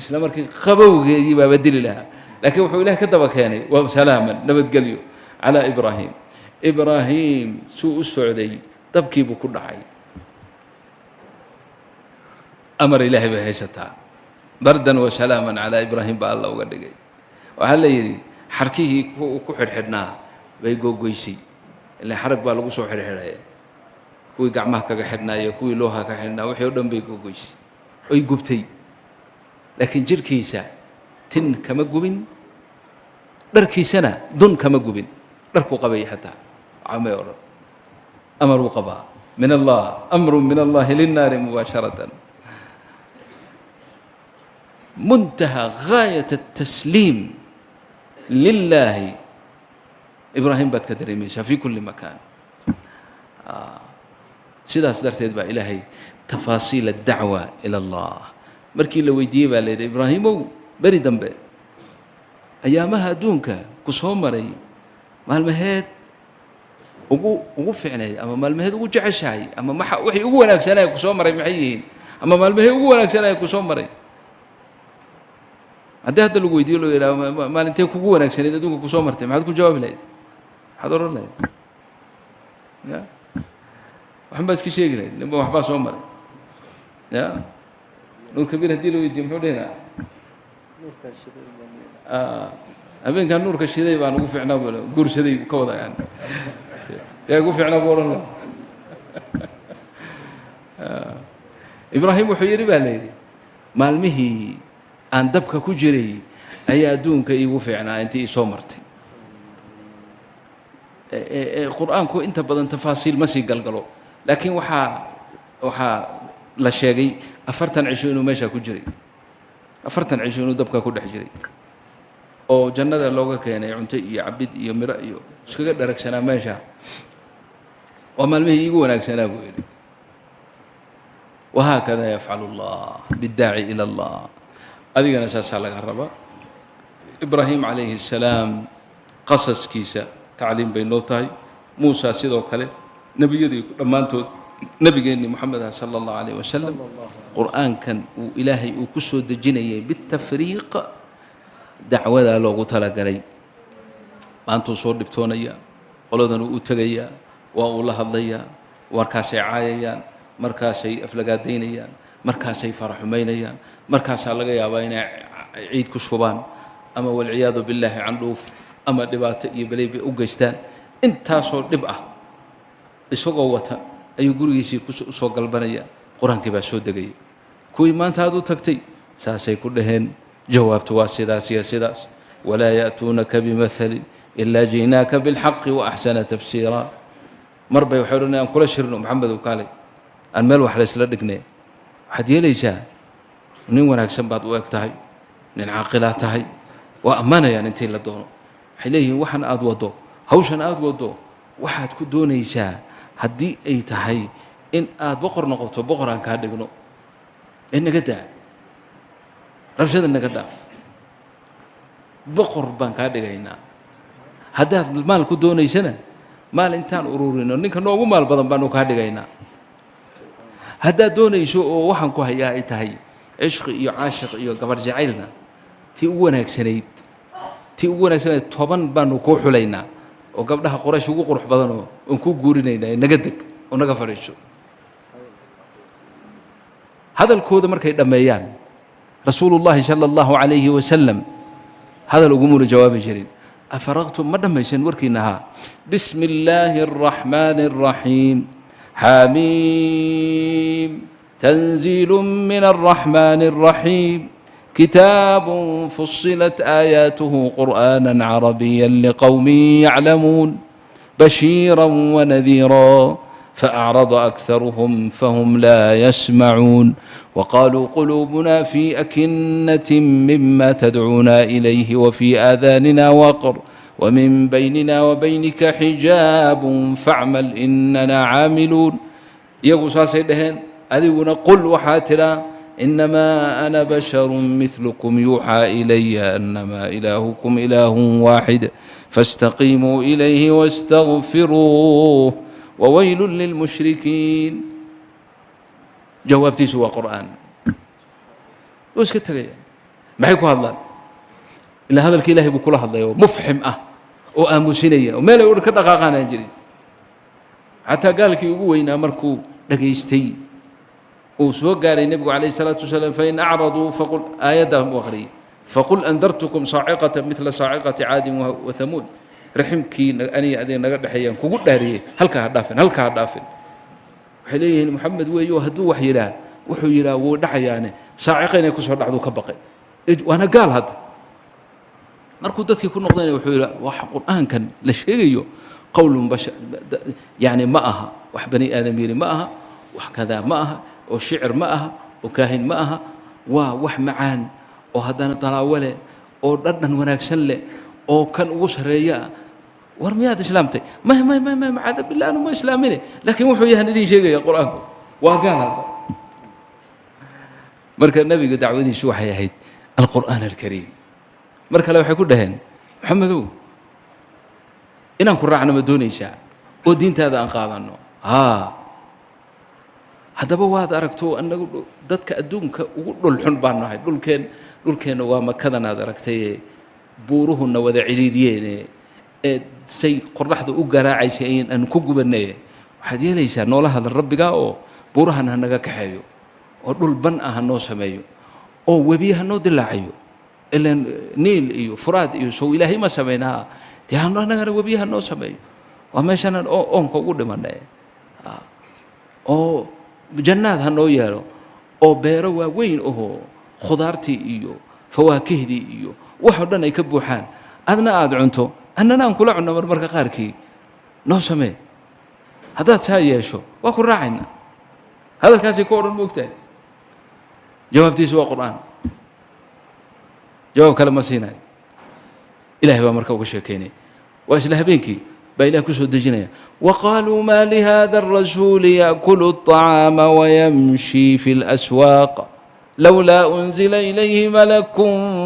isla markii qabowgeedii baaba dili lahaa laakiin wuxuu ilaah ka daba keenay wasalaaman nabadgelyo calaa ibraahim ibraahim suu u socday dabkii buu ku dhacay amar ilaahay bay haysataa bardan wasalaaman calaa ibraahim baa alla uga dhigay waxaa la yidhi xarkihii ku xidhxidhnaa bay googoysay ilaa xarag baa lagu soo xidhxidhaya kuwii gacmaha kaga xidhnaayo kuwii looha ka xidhnaa wixii o dhan bay googoysay oy gubtay laakiin jirhkiisa tin kama gubin dharkiisana dun kama gubin dharkuu qabay xataa camay o dhan amaruu qabaa min allah amru min allahi linnaari mubaasharatan منتهى غاية التسليم لله إبراهيم بات كدريميسا في كل مكان sidaas darteed baa ilaahay tafaasiil الدacوة إلى الله markii la weydiiyey baa la yidhi ibraahimow beri dambe ayaamaha adduunka ku soo maray maalmaheed ugu ficnayd ama maalmaheed ugu jeceshahay ama wixii ugu wanaagsanaya ku soo maray maxay yihiin ama maalmaheed ugu wanaagsanaya ku soo maray haddii hadda lagu weydiiyo loo yidhaha maalintee kugu wanaagsanayd adduunka ku soo martay maxaad ku jawaabi lahayd maxaad odhan lahayd ya waxan baa iska sheegi lahayd ninba waxbaa soo maray ya nuur kabiir haddii la weydiiyo muxuu dhehnaa habeenkaan nuurka shiday baan ugu fiicnaa bu guursaday ka wada yani yaa ugu fiicnaa bu odhan laha ibraahim wuxuu yidhi baa la yidhi maalmihii aan dabka ku jiray ayaa adduunka iigu fiicnaa intii ii soo martay qur'aanku inta badan tafaasiil ma sii galgalo laakiin waxaa la sheegay 40 cisho inuu meeshaa ku jiray 40 cisho inuu dabka ku dhex jiray oo jannada looga keenay cunto iyo cabid iyo miro iyo iskaga dharagsanaa meesha waa maalmihii iigu wanaagsanaa buu yidhi wahaakada yafcalu allah biddaaci ila allah adigana saasaa laga rabaa ibraahim calayhi الsalaam qasaskiisa tacliim bay noo tahay muusa sidoo kale nebiyadii dhammaantood nebigeenni moxameda salى اllahu alayh wasalam qur'aankan uu ilaahay uu ku soo dejinayay bitafriiq dacwadaa loogu talagalay maantuu soo dhibtoonaya qoladan uu u tegayaa waa uu la hadlayaa markaasay caayayaan markaasay aflagaadaynayaan markaasay faraxumaynayaan markaasaa laga yaabaa inay ciid ku shubaan ama walciyaadu billaahi candhuuf ama dhibaato iyo baleybay u geystaan intaasoo dhib ah isagoo wata ayuu gurigiisii usoo galbanaya qur-aankii baa soo degaya kuwii maanta aad u tagtay saasay ku dhaheen jawaabtu waa sidaas iyo sidaas walaa ya'tuunaka bimathalin ilaa ji'naaka bilxaqi waaxsana tafsiira mar bay waxay odhanaya aan kula shirno maxamedow kaalay aan meel wax laysla dhignay waxaad yeelaysaa nin wanaagsan baad u eg tahay nin caaqilaad tahay waa ammaanayaan intii la doono waxay leeyihiin waxan aad waddo hawshan aad waddo waxaad ku doonaysaa haddii ay tahay in aad boqor noqoto boqor aan kaa dhigno naga daa rabshada naga dhaaf boqor baan kaa dhigaynaa haddaad maal ku doonaysana maal intaan ururino ninka noogu maal badan baanu kaa dhigaynaa haddaad doonayso oo waxaan ku hayaa ay tahay cishqi iyo caashiq iyo gabar jacaylna tii u wanaagsanayd tii ugu wanaagsan 10 baanu ku xulaynaa oo gabdhaha Quraysh ugu qurux badan oo ku guurinaynaa naga deg oo naga fariiso hadalkooda markay dhameeyaan rasuulullaahi sallallahu alayhi wa sallam hadal ugu muna jawaabi jirin afaraqtum ma dhamaysan warkiinaha bismillaahir rahmaanir rahiim حميم تنزيل من الرحمن الرحيم كتاب فصلت آياته قرآنا عربيا لقوم يعلمون بشيرا ونذيرا فأعرض أكثرهم فهم لا يسمعون وقالوا قلوبنا في أكنة مما تدعونا إليه وفي آذاننا وقر ومن بيننا وبينك حجاب فاعمل إننا عاملون يقول سيدهن أذيقنا قل وحاتنا إنما أنا بشر مثلكم يوحى إلي أنما إلهكم إله واحد فاستقيموا إليه واستغفروه وويل للمشركين جوابتي سوى قرآن واسكت ما يكون هذا إلا هذا الكلاه بكل هذا مفحم وآموسينية وما لا يقول كذا قاقانا يجري حتى قال لك يقوينا مركو دقيستي وسوق قال النبي عليه الصلاة والسلام فإن أعرضوا فقل آياتهم وخري فقل أنذرتكم صاعقة مثل صاعقة عاد وثمود رحمك أني أدين نقد حيان كقول داري هل كهدافن حليه محمد ويو هدو وحي لا ودحيانه صاعقين يكسر دحدو كبقي وأنا قال هذا markuu dadkii ku noqdeen wuxuu yiraahdaa wax quraankan la sheegayo qowlun bashar yani ma aha wax bani aadam yiri ma aha wax kada ma aha oo shicir ma aha oo kaahin ma aha waa wax macaan oo hadana talaawale oo dhadhan wanaagsan leh oo kan ugu sareeya war miyaad islaamtay ma maada billaah ma islaamine laakiin wuxuu yahay idin sheegaya quraanku waa gaal marka nabiga dacwadiisu waxay ahayd alquraan alkariim marka la waxay ku dhaheen maxamedow inaan ku raacno ma doonaysaa oo diintaada aan qaadano haddaba waad aragto annagu dadka adduunka ugu dhulxun baan nahay dhulkeena waa makadan aad aragtay buuruhuna wada ciriiriyeen ee say qorraxda u garaacaysa aan ku gubanay waxaad yeelaysaa noolaha rabbiga oo buurahan naga kaxeeyo oo dhul ban ah noo sameeyo oo webiyaha noo dilaaciyo إلين نيل إيو فراد إيو سو إلهي ما سميناها تيان نغنا وبيها نو سمي وماشان أونكو قد من أو جنات هنو يارو أو بيرو وين خضارتي إيو فواكه دي إيو وحدنا يكبوحان أدنا أدعنتو أننا نقول عنا مرمرك قاركي نو سمي هذا تسايا شو وأكون راعينا هذا الكاس يكون المقتل جوابتي سوى قرآن جواب كلام سيناء إلهي ومركه وشكيني وأسله بينكي بإله كسر الدجنية وقالوا ما لهذا الرسول يأكل الطعام ويمشي في الأسواق لولا أنزل إليه ملك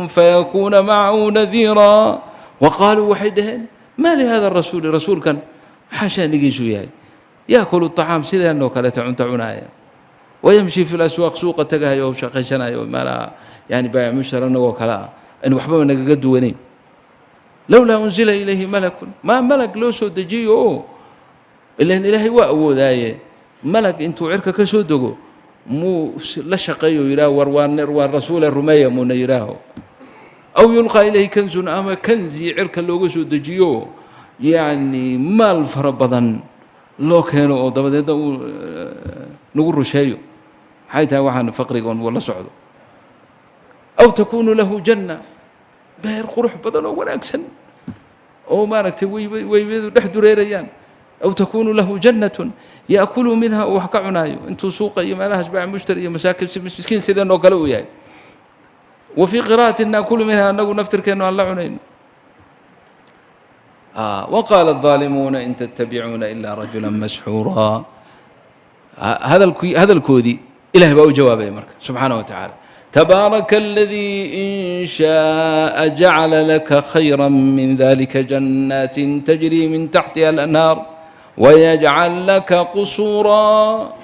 فيكون معه نذيرا وقالوا وحدهن ما لهذا الرسول رسول كان حاشا نجيسو يأكل الطعام سيدا أنه كلا تعونايا ويمشي في الأسواق سوق تجاه وشقيشنا ما لا يعني بايع مشترى وكلا إنه وحبا نجد ونين لولا أنزل إليه ملك ما ملك لو سودجيو إلا إن إلهي وأو ذاي ملك أنتو عرك كسودجو مو لا شقيو يراه وروان رسول الرمية من يراه أو يلقى إليه كنز أما كنزي عرك لو سودجيو يعني مال فربضا لو كانوا ضبط نقول شيء حيث وحنا فقري ولا صعدوا أو تكون له جنة بير قروح بدل ولا أكسن أو ما نكتب ويحد ريريان أو تكون له جنة يأكل منها وحكعنا أنتو سوق ما لها شبع مشتري مساكن مسكين سيدنا وقالوا يعني وفي قراءة نأكل منها نقول نفتر كأنه الله عنين وقال الظالمون إن تتبعون إلا رجلا مسحورا هذا الكودي إله بأو جوابه مرك سبحانه وتعالى تبارك الذي إن شاء جعل لك خيرا من ذلك جنات تجري من تحتها الأنهار ويجعل لك قصورا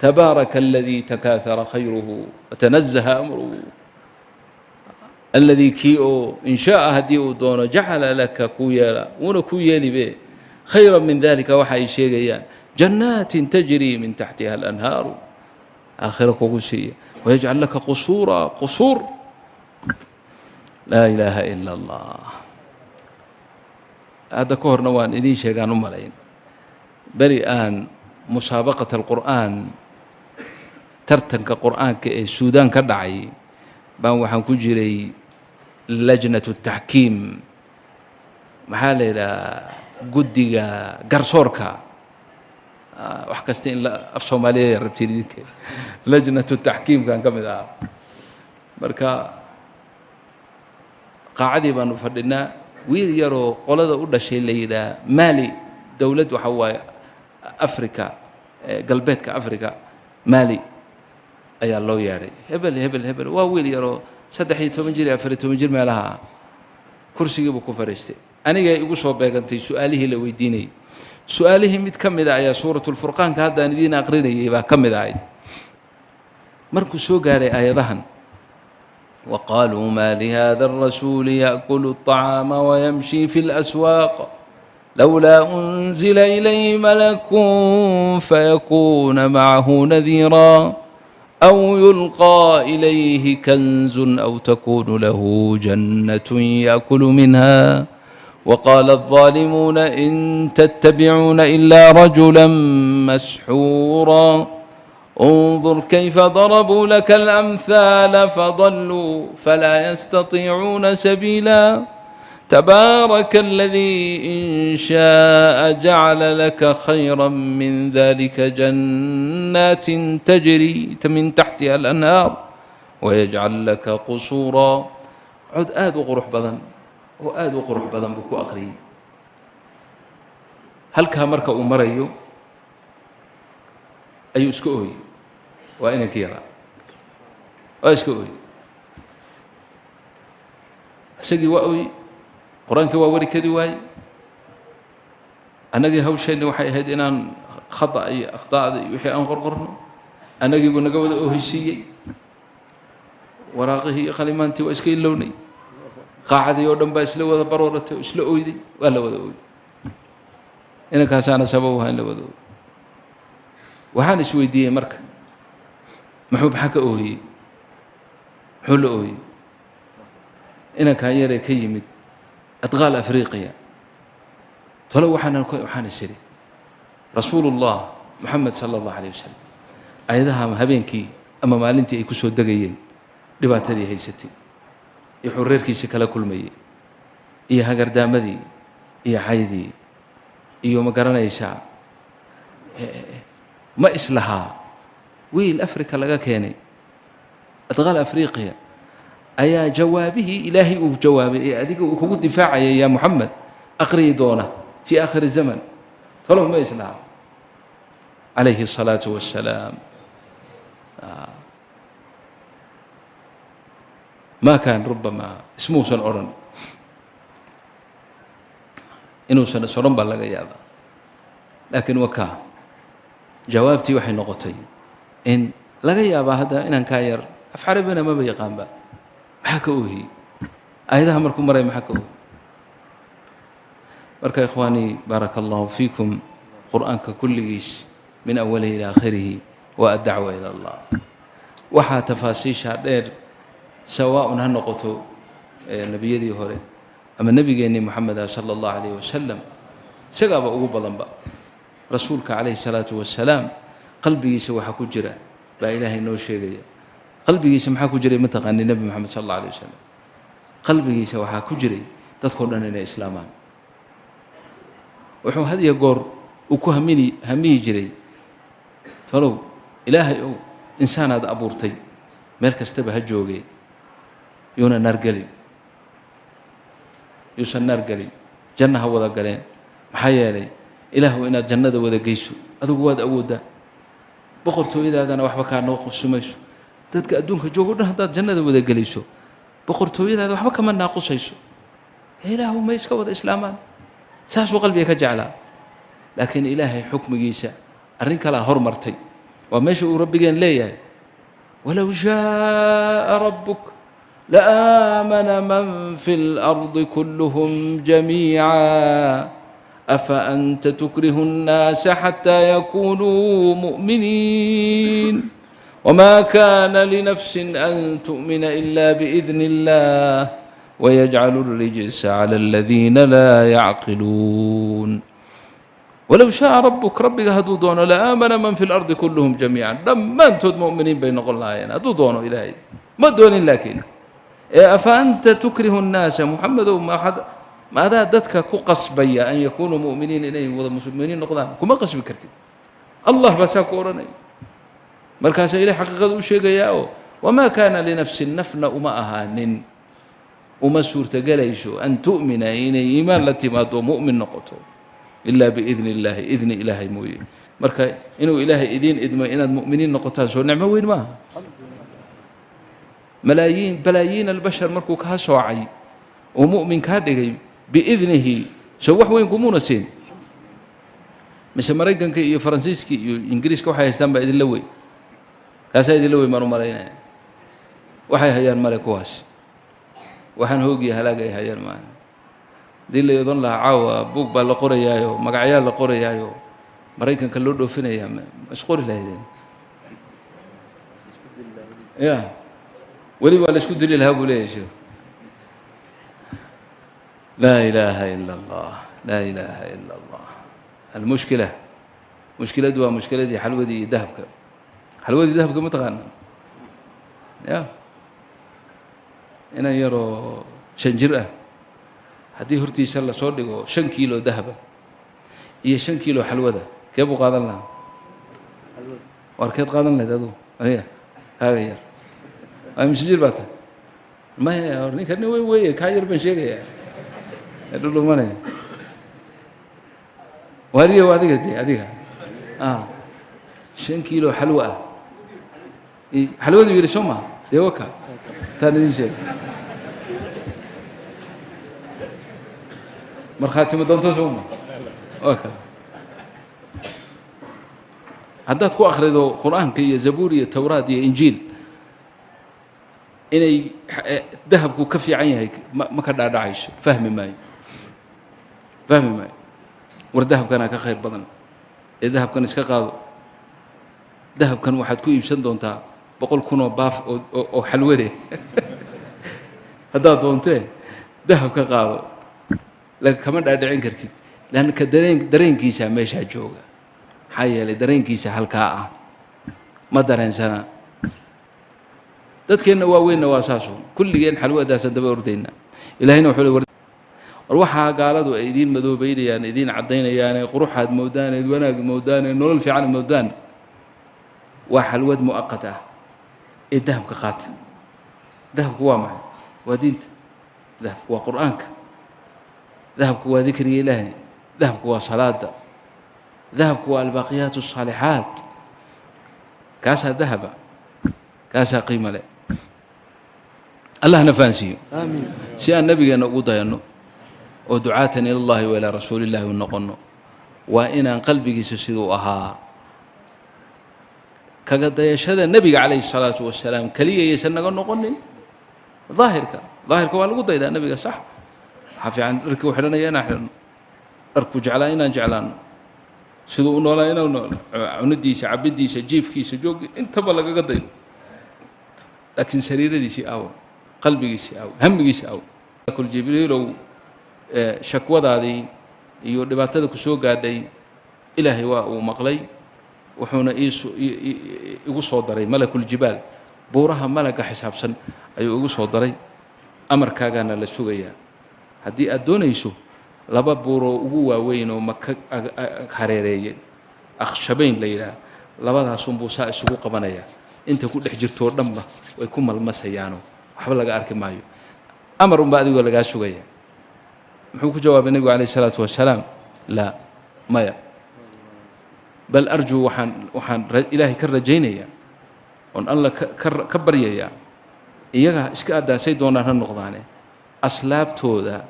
تبارك الذي تكاثر خيره وتنزه أمره الذي كيو إن شاء هديه دونه جعل لك كويلا ونكويلي به خيرا من ذلك وحي شيئا جنات تجري من تحتها الأنهار آخر قصية ويجعل لك قصور لا إله إلا الله هذا كهر نوان إذن شيئان ملايين بري آن مسابقة القرآن ترتنك قرآن السودان كدعي بان waxaan ku jiray lajnatu tahkiim maxaa la yiraahdaa guddiga garsoorka wax kasta in la af Soomaaliya rabtidinka lajnatu tahkiim kan kamid ah marka qaacadi baan u fadhinaa wiil yaro qolada u dhashay la yiraahdaa Mali dawlad waxa waay Afrika galbeedka Afrika Mali ayaa loo yeeray hebel waa wiil yaro 13 jir 14 jir meelaha kursigiiba ku fariistay aniga igu soo beegantay su'aalihii la weydiinay su'aalihii mid kamid ah ayaa suuratul furqaan ka hadda idin aqrinayay baa kamid ah markuu soo gaaray aayadahan وقالوا ما لهذا الرسول يأكل الطعام ويمشي في الأسواق لولا أنزل إليه ملك فيكون معه نذيرا أو يلقى إليه كنز أو تكون له جنة يأكل منها وقال الظالمون إن تتبعون إلا رجلا مسحورا انظر كيف ضربوا لك الأمثال فضلوا فلا يستطيعون سبيلا تبارك الذي إن شاء جعل لك خيرا من ذلك جنات تجري من تحتها الأنهار ويجعل لك قصورا عد قروح بدن قروح بدن بكو أخري هل كامرك أمريو أي اسكوي وأين كيرا واسكوي سقي وأوي قرآنك ووري كذي واي أنا جي هوشين وحي هدينا خطأ أي أخطاء وحي أنقر قرن أنا جي قلنا جود أوهشي وراقه خليمانتي وإسكي اللوني قاعد يودم بأسلو وذا برورته إسلو أويدي ولا وذا أويدي إنا كاسانا سببوها إلا وذا وحان سويدية مركا محوب حكا أوهي حول أوهي إنا كايري كيمد أدغال أفريقيا تلو وحنا السري رسول الله محمد صلى الله عليه وسلم أيضاها هبينكي أما مالنتي يكسو الدقيين لباتري هيستي يحرركي سكلا كل مي إيها قردامدي إيها حيدي إيها مقرنا يسا ما إسلها ويل أفريقيا لغا كيني أدغال أفريقيا أيا جوابه إلهي أوف جوابه أديك هو دفاع يا محمد أقري دونه في آخر الزمن فلو ما يسلها عليه الصلاة والسلام ما كان ربما اسمه سنعرن إنه سنعرن بلغ يابا لكن وكا جوابتي وحي نقطي إن لغا يابا هذا إن كاير أفعل بنا ما بيقام با محاكوه أيضا مركم مرأي محاكوه بركة إخواني بارك الله فيكم قرآنك كل جيش من أوله إلى آخره والدعوة إلى الله وحا تفاسيش هذير سواء هنقطه النبي ذي هوري أما النبي جاني محمد صلى الله عليه وسلم سقاب أبو ضنبا رسولك عليه الصلاة والسلام قلبي سوى حكو جرى لا إله إلا شيء قلبي سمح حكو جرى متقن النبي محمد صلى الله عليه وسلم قلبي سوى حكو جرى تدخل أننا إسلامان وحو هذه يقول وكو همي جري تلو إلهي أو إنسان هذا أبورتي مركز تبه الجوغي يونا نرقلي يوسن نرقلي جنة هو ذا قلين محيالي إله إنا جنة وذا قيسو هذا قواد أودا بقرتو إذا أنا وحبك عن نوقف سميسو تدك أدونك جوغنا هذا جنة وذا قليسو بقرتو إذا وحبك من ناقص يسو إله ما يسكو ذا إسلامان ساسو قلبي كجعلا لكن إلهي حكم جيسا أرنك لا هرمرتي ومشوا ربك ليه ولو شاء ربك لآمن من في الأرض كلهم جميعا أفأنت تكره الناس حتى يكونوا مؤمنين وما كان لنفس أن تؤمن إلا بإذن الله ويجعل الرجس على الذين لا يعقلون ولو شاء ربك هدو دونه لآمن من في الأرض كلهم جميعا لما أنتم مؤمنين بين الله هدو دونه إلهي ما دون لكن أفأنت تكره الناس محمد ماذا دتك قصبي أن يكونوا مؤمنين إليه ومسلمين نقضان كما قصبي كرتي الله بساك ورني مركز إليه حقيقة وشيء وما كان لنفس نفنا وما أهان وما سورة قليشو أن تؤمن إن إيمان التي ما دو مؤمن نقطه إلا بإذن الله إذن إلهي موي مركز إنه إلهي إذن إذن إن المؤمنين نقطها سو نعمة وين ما ملايين بلايين البشر مركو كاسوعي ومؤمن كادغي بإذنه سوح وين كومونا سين مش مريكان كي فرنسيسكي إنجليز كو حي استنبا إذن لوي كاسا إذن لوي مانو مرينا وحي هيان مالكواس وحن هوغي هلاقي هيان مان دي اللي يظن لها عاوة بوك بالقريايو مقعيال لقريايو مريكان كان لودو فينا يا مشغول لا يدين يا ولي ولا شكو دليل هابو ليش لا إله إلا الله لا إله إلا الله المشكلة مشكلة دوا مشكلة دي حلوة دي ذهبك حلوة دي ذهبك متغنى يا أنا يرو شنجرة هدي هرتي سلا صور 5 كيلو ذهب هي 5 كيلو حلوة ده كيف قادن لها حلوة واركيد قادن لها دادو هي هاي هي مش جربتها ما هي أورني كأني وي كاير بنشيء يا يقول له مانه وهذه وهذه هذه 5 كيلو حلوة حلوة دي بيرسمها دي وكا ثاني شيء مرخاتي مدون تسوما وكا هذا تكو أخرجوا قرآن كي زبوري التوراة دي إنجيل إني ذهبكو كفي عيني ما كان عايش فهم ماي والذهب كان كخير بدن الذهب كان إسكاقاض ذهب كان واحد كوي بسن دونتا بقول كونوا باف أو حلوة هذا دونته ذهب كقاض لكن كمان دارين كرتي لأن كدرين كيسة ماشى جوجا حيا لدرين كيسة هالكاء ما درين سنة dadkeena waaweynna waa saasu kulligeen xalwadaas daba ordayna ilaahayna wuxuu leeyahay waxa gaaladu ay idin madoobeeyaan idin cadeynayaan quruxaad moodaan wanaag moodaan nolol fiican moodaan waa xalwad muaqat ah ee dahabka qaata dahabku waa maxay waa diinta dahabku waa quraanka dahabku waa dhikri ilaahay dahabku waa salaada dahabku waa albaqiyatu salihat kaasa dahaba kaasa qiimo leh الله نفانسي آمين سيان النبي نقول ينو ودعاة إلى الله وإلى رسول الله ونقنو وإن قلبي سسدو أها كقد يشهد النبي عليه الصلاة والسلام كلية يسنق نقني ظاهرك والقود إذا النبي صح حفي عن ركو حلنا ينحن أركو جعلنا سدو ولا ينا عندي سعبدي سجيف كي سجوج أنت بلغ قضي لكن سريرتي سيئة قلبي سيئة همي سيئة كل جبريل شكوى هذه يودباتك سوق هذه إلهي ومقلي وحنا يقص دري ملك الجبال بورها ملك حساب سن أي يقص دري أمر كاجانا للسوقية هدي أدونيسو لبا بورو وين ومك خريرية أخشبين ليلة لبا سنبوسا السوق بنايا أنت كل حجرتور دمه ويكون ملمسيانو وحبل لقى أركب معي أمر بعد يقول لقى شوية محوك جواب النبي عليه الصلاة والسلام لا ما بل أرجو وحن إلهي كرجيني وأن الله كبر يا إياها إسكادا سيدونا هالنقضاني أسلاب تودا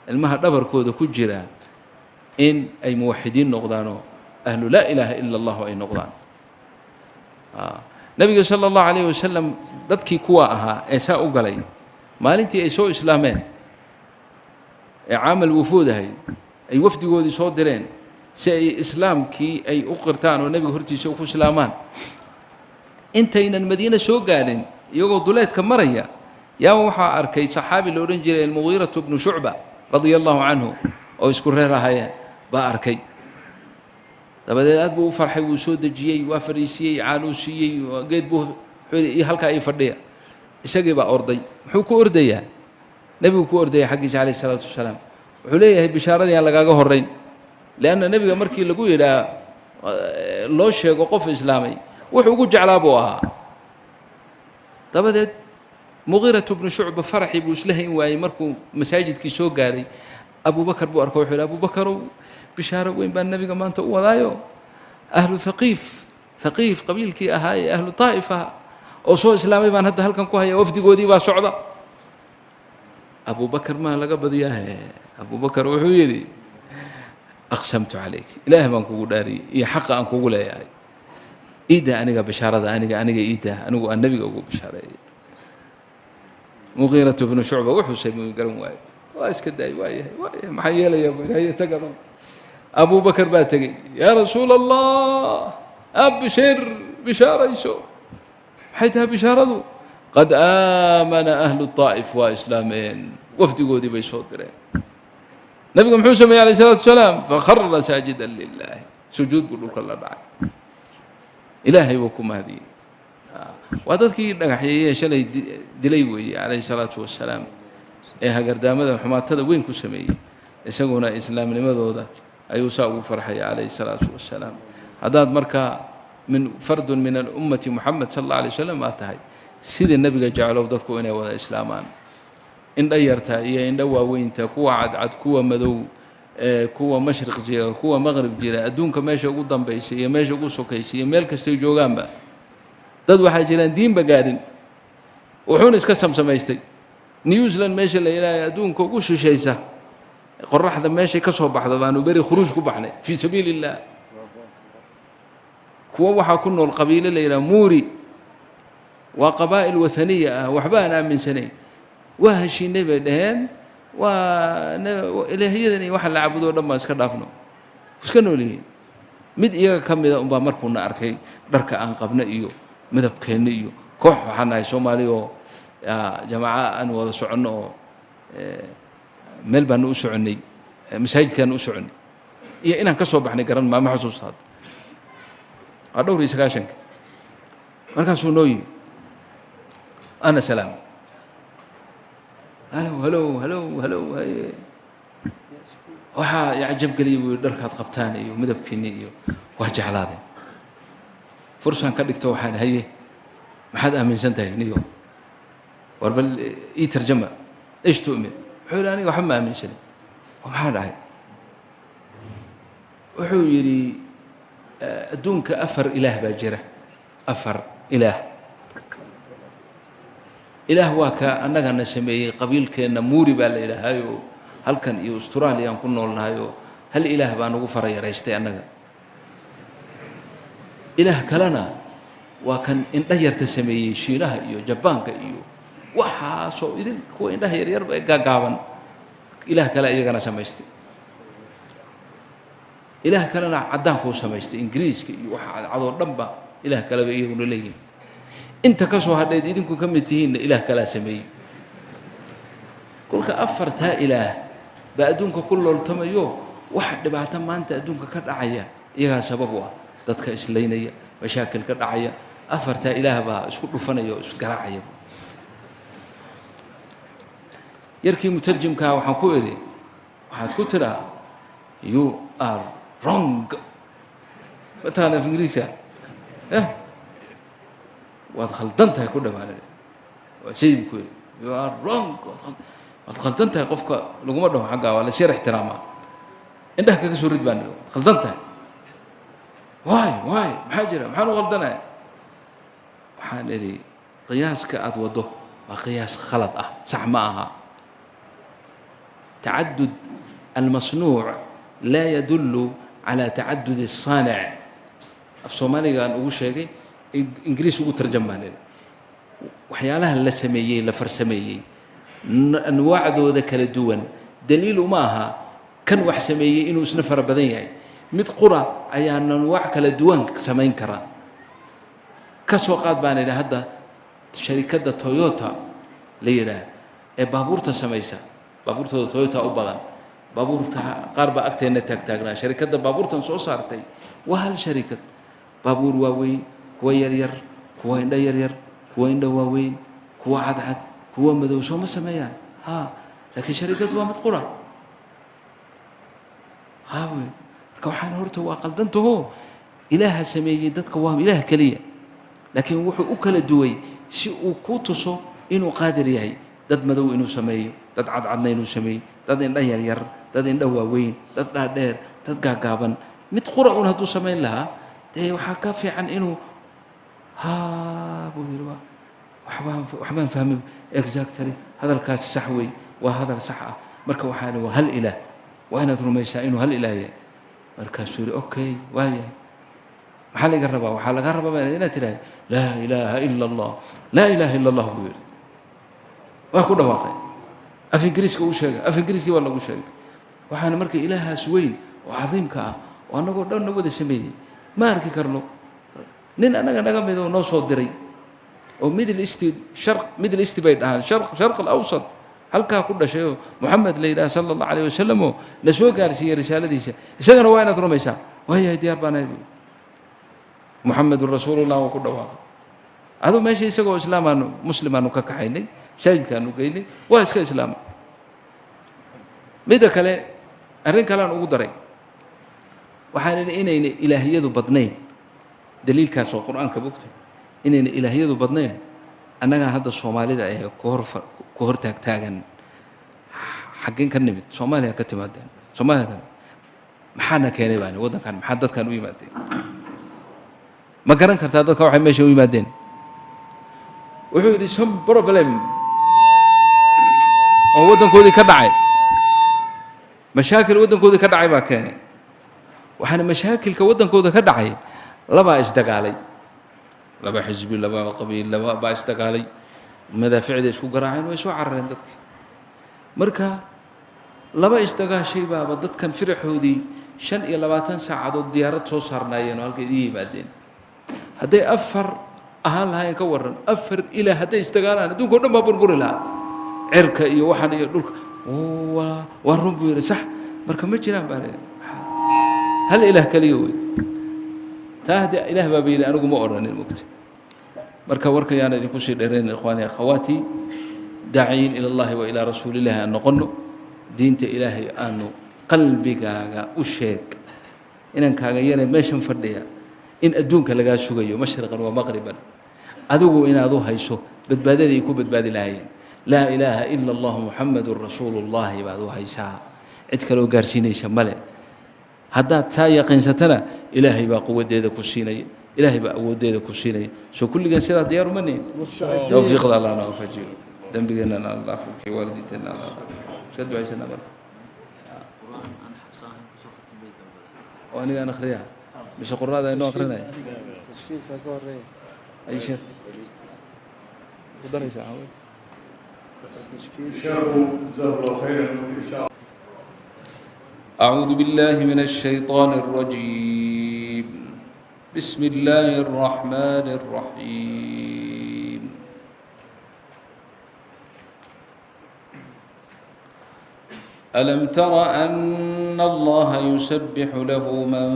المهر دبر كودا كجرا إن أي موحدين نقضانو أهل لا إله إلا الله أي نقضان نبي صلى الله عليه وسلم dadkii kuwa ahaa ee saa u galay maalintii ay soo islaameen ee caamal wufuud ahayd ay wafdigoodii soo direen si ay islaamkii ay u qirtaan oo nebiga hortiisa ku islaamaan intaynan madiina soo gaadhin iyagoo duleedka maraya yaa waxaa arkay saxaabi la odhan jiray almugiiratu bnu shucba radia allahu canhu oo isku reer ahayeen baa arkay dabadeed aad buu u farxay wuu soo dejiyey waa fadhiisiyey caanuu siiyey geed buu iyo halkaa ii fadhiya isagii baa orday muxuu ku ordayaa nebigu ku ordaya xaggiisa calayh isalaatu wasalaam wuxuu leeyahay bishaaradii aan lagaaga horrayn lianna nebiga markii lagu yidhaa loo sheego qof islaamay wuxuu ugu jeclaa buu ahaa dabadeed mugiiratu bnu shucba faraxii buu isla hayn waayey markuu masaajidkii soo gaadhay abubakar buu arko wuxuu yidhi abubakarow bishaaro weyn baa nebiga maanta u wadaayo ahlu haqiif qabiilkii ahaa ee ahlu taa'if ahaa oo soo islaamay baan hadda halkan ku haya wafdigoodii baa socda abubakar maa laga badiyaahe abubakar wuxuu yidhi aqsamtu calayk ilaahay baan kugu dhaariyey iyo xaqa aan kugu leeyahay iidaa aniga bishaarada aniga iidaa anigu aan nebiga ugu bishaareeyey mugiiratu bnu shucba wuxuu sameeyey garan waayo waa iska daay waayahay maxaa yeelayaa buu ilaahay tagadan abubakar baa tegey yaa rasuula allah abshir bishaarayso maxay tahay bishaaradu qad aamana ahlu taa'if waa islaameen wafdigoodii bay soo direen nabiga muxuu sameeyey calayh salaatu wasalaam fakhara saajidan lilaahi sujuud buu dhulka la dhacay ilaahay buu ku mahadiyey waa dadkii dhagaxyeeyee shalay dilay weeye calayhi salaatu wasalaam ee hagardaamada xumaatada weyn ku sameeyey isaguna islaamnimadooda ayuu saa ugu farxaya calayhi salaatu wasalaam haddaad markaa fardun min alummati muxamed sal alla alay wasalam aad tahay sidii nebiga jeclow dadku inay wada islaamaan indha yarta iyo indho waaweynta kuwa cadcad kuwa madow kuwa mashriq jira kuwa maqrib jira adduunka meesha ugu dambaysay iyo meesha ugu sokaysay iyo meel kastay joogaanba dad waxaa jiraan diinba gaadhin wuxuuna iska samsamaystay new zealand meesha la yidhaaha adduunka ugu shishaysa qoraxda meeshay ka soo baxdo baanu beri khuruuj ku baxnay fii sabiili illah kuwa waxaa ku nool qabiilo la yidhaha muuri waa qabaa'il wathaniya ah waxba aan aaminsanayn waa heshiinay bay dhaheen waa ilaahyadan iyo waxa la caabudoo dhan baan iska dhaafno iska nool yihiin mid iyaga ka mida unbaa markuuna arkay dharka aan qabno iyo midabkeenna iyo koox waxaan nahay soomaali oo jamaaca aan wada soconno oo meel baanu u soconnay masaajidkaanu u soconnay iyo inaan ka soo baxnay garan maa ma xusuusta hadda waa dhowr iyo sagaashanka markaasuu noo yimi ana salaam halow waxaa yacjab geliyay buu dharkaad qabtaan iyo midabkiinni iyo waa jeclaadeen fursaan ka dhigto waxaan haye maxaad aaminsan tahay niyo war bal ii tarjama ايش تؤمن؟ wuxuu yidhi aniga waxba ma aaminsanin oo maxaa dhahay wuxuu yidhi adduunka afar ilaah baa jira afar ilaah waa ka annagana sameeyey qabiilkeenna muuri baa la yidhaahayoo halkan iyo australia aan ku noolnahayoo hal ilaah baa nagu fara yaraystay annaga ilaah kalena waa kan indha yarta sameeyey shiinaha iyo jabaanka iyo waxaasoo idin kuwa indhaha yaryar ee gaagaaban ilaah kale iyagana samaystay ilaah kalena caddaankuu samaystay ingiriiska iyo waxa cadcadoo dhanba ilaah kaleba iyaguna leeyihin inta ka soo hadhayd idinku ka mid tihiinna ilaah kalaa sameeyey kolka afartaa ilaah baa adduunka ku looltamayo waxa dhibaato maanta adduunka ka dhacaya iyagaa sabab u ah dadka islaynaya mashaakil ka dhacaya afartaa ilaah baa isku dhufanaya oo isgaraacaya yarkii mutarjimkaa waxaan ku idhi waxaad ku tidhaa you are wrong mataana af ingiriiska waad khaldan tahay ku dhawaanay waa shay buu ku yidhi you are wrong waad khaldan tahay qofka laguma dhaho xaggaa waa la sheer ixtiraamaa indhaha kaga soo rid baan waad khaldan tahay waay maxaa jira maxaan u khaldanahay waxaan idhi qiyaaska aad waddo waa qiyaas khalad ah sax ma aha تعدد المصنوع لا يدل على تعدد الصانع الصومالي قال أقول شيء إنجليزي أقول ترجمة وحيالها لا سمية لا فرسمية anwaacdooda kala duwan daliil uma aha kan wax sameeyey inuu isna fara badan yahay mid qura ayaa anwaac kala duwan samayn kara ka soo qaad baan idhi hadda sharikadda Toyota la yidhaah ee baabuurta samaysa baabuurtooda Toyota u badan baabuurta qaar baa agteena taagtaagnaa sharikadda baabuurtan soo saartay waa hal sharikad baabuur waaweyn kuwa yaryar kuwa indho yaryar kuwa indho waaweyn kuwa cadcad kuwa madow soo ma sameeyaan laakiin sharikaddu waa mid qura wey marka waxaan horta waa qaldantaho ilaaha sameeyey dadka waa ilaah kaliya laakiin wuxuu u kala duway si uu ku tuso inuu qaadir yahay dad madow inuu sameeyo dad cadcadna inuu sameeyo dad indho yaryar dad indho waaweyn dad dhaadheer dad gaagaaban mid qura un hadduu samayn lahaa dee waxaa ka fiican inuu buu yidhi waxbaan fahmay exactly hadalkaasi sax wey waa hadal sax ah marka waxaan waa hal ilaah waa inaad rumaysaa inuu hal ilaah yahay markaasuu yidhi okay waayahay maxaa laga rabaa waxaa laga rabaa inaad tidhaahdo laa ilaaha ila allah laa ilaaha ila allah buu yidhi waa ku dhawaaqay af ingiriiska uu sheegay af ingiriiskii waa lagu sheegay waxaana marka ilaahaas weyn oo cadiimka ah oo annagoo dhanna wada sameeyey ma arki karno nin annaga naga mid oo noo soo diray oo middle east bay dhahaan sharq alawsat halkaa ku dhashay oo moxamed la yidhaha sala allahu alayh wasalam oo la soo gaarsiiyey risaaladiisa isagana waa inaad rumaysaa waayahay diyaar baan ahay muxamedun rasuulullah waa ku dhawaaqay aduu meesha isagoo islaamaanu muslimaanu ka kaxaynay masaajidkaanu geynay waa iska islaama midda kale arrin kalean ugu daray waxaan idhi inayna ilaahiyadu badnayn daliilkaas oo qur-aanka bogtay inayna ilaahiyadu badnayn annagaa hadda soomaalida ee ku hor taagtaagan xaggeen ka nimid soomaaliya ka timaadeen soomaaliya maxaana keenay baani waddankan maxaa dadkan u yimaadeen ma garan kartaa dadka waxay meesha u yimaadeen wuxuu yidhi some problem oo waddankoodii ka dhacay mashaakil waddankoodii ka dhacay baa keenay waxaana mashaakilka waddankooda ka dhacay labaa isdagaalay laba xisbi laba qabiil laba baa isdagaalay madaaficda isku garaaceen way soo carareen dadkii marka laba isdagaashay baaba dadkan firaxoodii 25 saacadood diyaarad soo saarnaayeen oo halkay idin yimaadeen hadday 4 ahaan lahayn ka waran 4 ilaa hadday isdagaalaan adduunka oo dhan baa burburi lahaa cirka iyo waxan iyo dhulka waa run buu yidhi sax marka ma jiraan baa hal ilaah kaliya wey taa haddii ilaah baaba yidhi anigu ma odhanin mogta marka warka yaana idinku sii dheerayn ikhwaani akhawaati daaciin ila allahi wa ilaa rasuulillahi aan noqonno diinta ilaahay aanu qalbigaaga u sheeg inankaaga yare meeshan fadhiya in adduunka lagaa sugayo mashriqan wa maqriban adigu inaad u hayso badbaadadii ku badbaadi lahaayeen laa ilaaha ila allah muxamedun rasuulullahi baad u haysaa cid kaloo gaarsiinaysa male haddaad taa yaqiinsatana ilaahay baa quwadeeda ku siinaya ilaahay baa awoodeeda ku siinaya soo kulligan sidaa diyaar uma nihin tawfiiqda allah na wafajiyo dembigeenana allah furkiyo waalidiinteena allah iska ducaysana marka oo anigaan akhriyaa mise qur'aada inoo akhrinaya ay sheekh ku daraysaa أعوذ بالله من الشيطان الرجيم بسم الله الرحمن الرحيم ألم تر أن الله يسبح له من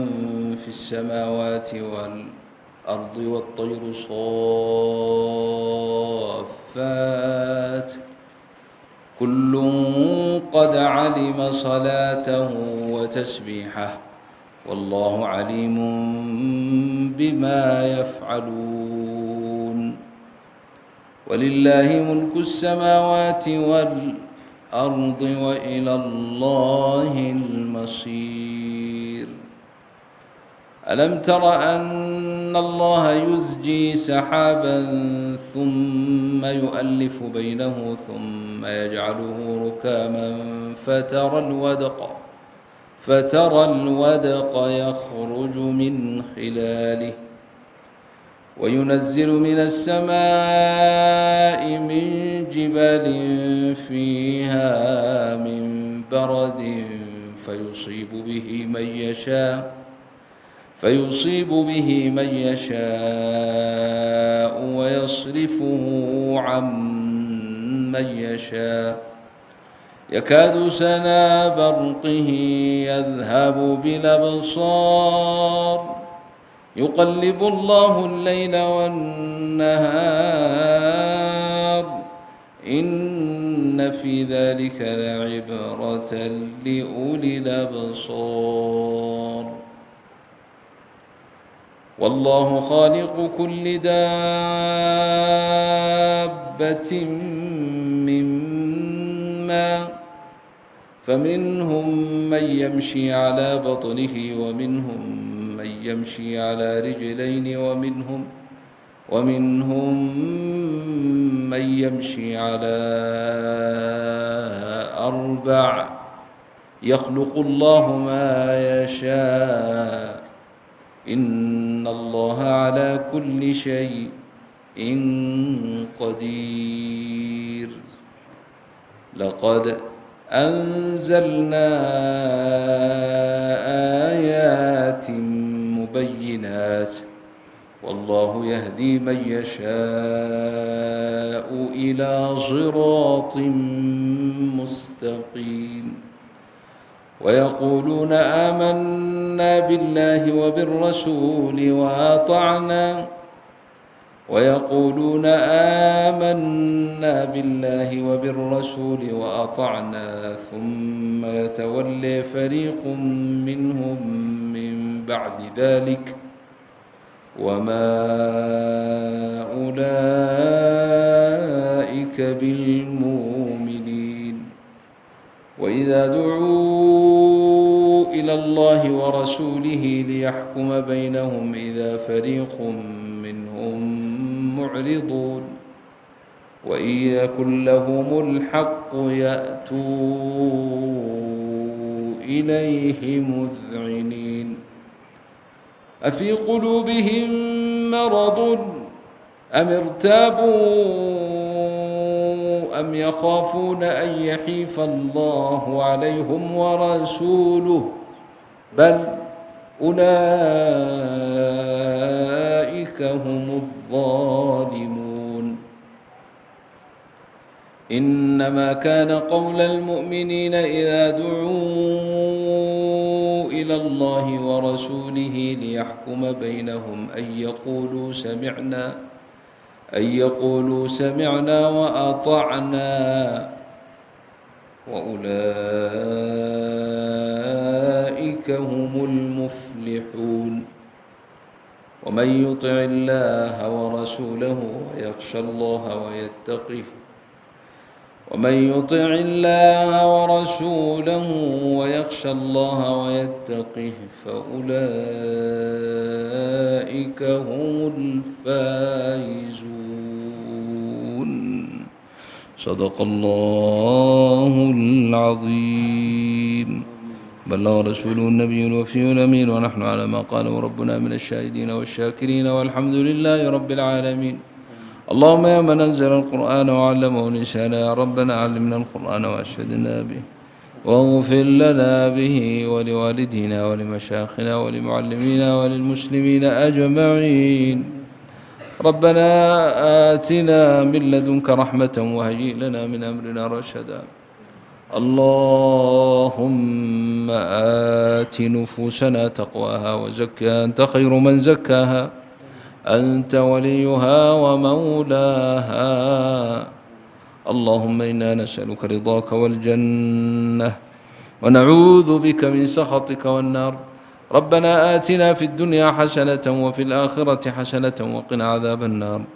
في السماوات والأرض والطير صافات كل قد علم صلاته وتسبيحه والله عليم بما يفعلون ولله ملك السماوات والأرض وإلى الله المصير ألم تر أن الله يزجي سحابا ثم يؤلف بينه ثم يجعله ركاما فترى الودق يخرج من خلاله وينزل من السماء من جبال فيها من برد فيصيب به من يشاء ويصرفه عن من يشاء يكاد سنا برقه يذهب بالأبصار يقلب الله الليل والنهار إن في ذلك لعبرة لأولي الأبصار والله خالق كل دابة من ماء فمنهم من يمشي على بطنه ومنهم من يمشي على رجلين ومنهم من يمشي على 4 يخلق الله ما يشاء إن الله على كل شيء قدير لقد أنزلنا آيات مبينات والله يهدي من يشاء إلى صراط مستقيم ويقولون آمنا بالله وبالرسول وأطعنا ثم يتولي فريق منهم من بعد ذلك وما أولئك بالمؤمنين وإذا دعوا إلى الله ورسوله ليحكم بينهم إذا فريق منهم معرضون وإن يكن لهم الحق يأتوا إليه مذعنين أفي قلوبهم مرض أم ارتابوا أم يخافون أن يحيف الله عليهم ورسوله بل أولئك هم الظالمون إنما كان قول المؤمنين إذا دعوا إلى الله ورسوله ليحكم بينهم أن يقولوا سمعنا وأطعنا وأولئك هم المفلحون ومن يطع الله ورسوله ويخشى الله ويتقه فأولئك هم الفائزون صدق الله العظيم بلغ رسوله النبي الوفي الأمين ونحن على ما قاله ربنا من الشاهدين والشاكرين والحمد لله رب العالمين اللهم يا من أنزل القرآن وعلمه لسانا يا ربنا علمنا القرآن وأشهدنا به واغفر لنا به ولوالدينا ولمشايخنا ولمعلمينا وللمسلمين أجمعين ربنا آتنا من لدنك رحمة وهيئ لنا من أمرنا رشدا اللهم آت نفوسنا تقواها وزكها أنت خير من زكاها أنت وليها ومولاها اللهم إنا نسألك رضاك والجنة ونعوذ بك من سخطك والنار ربنا آتنا في الدنيا حسنة وفي الآخرة حسنة وقنا عذاب النار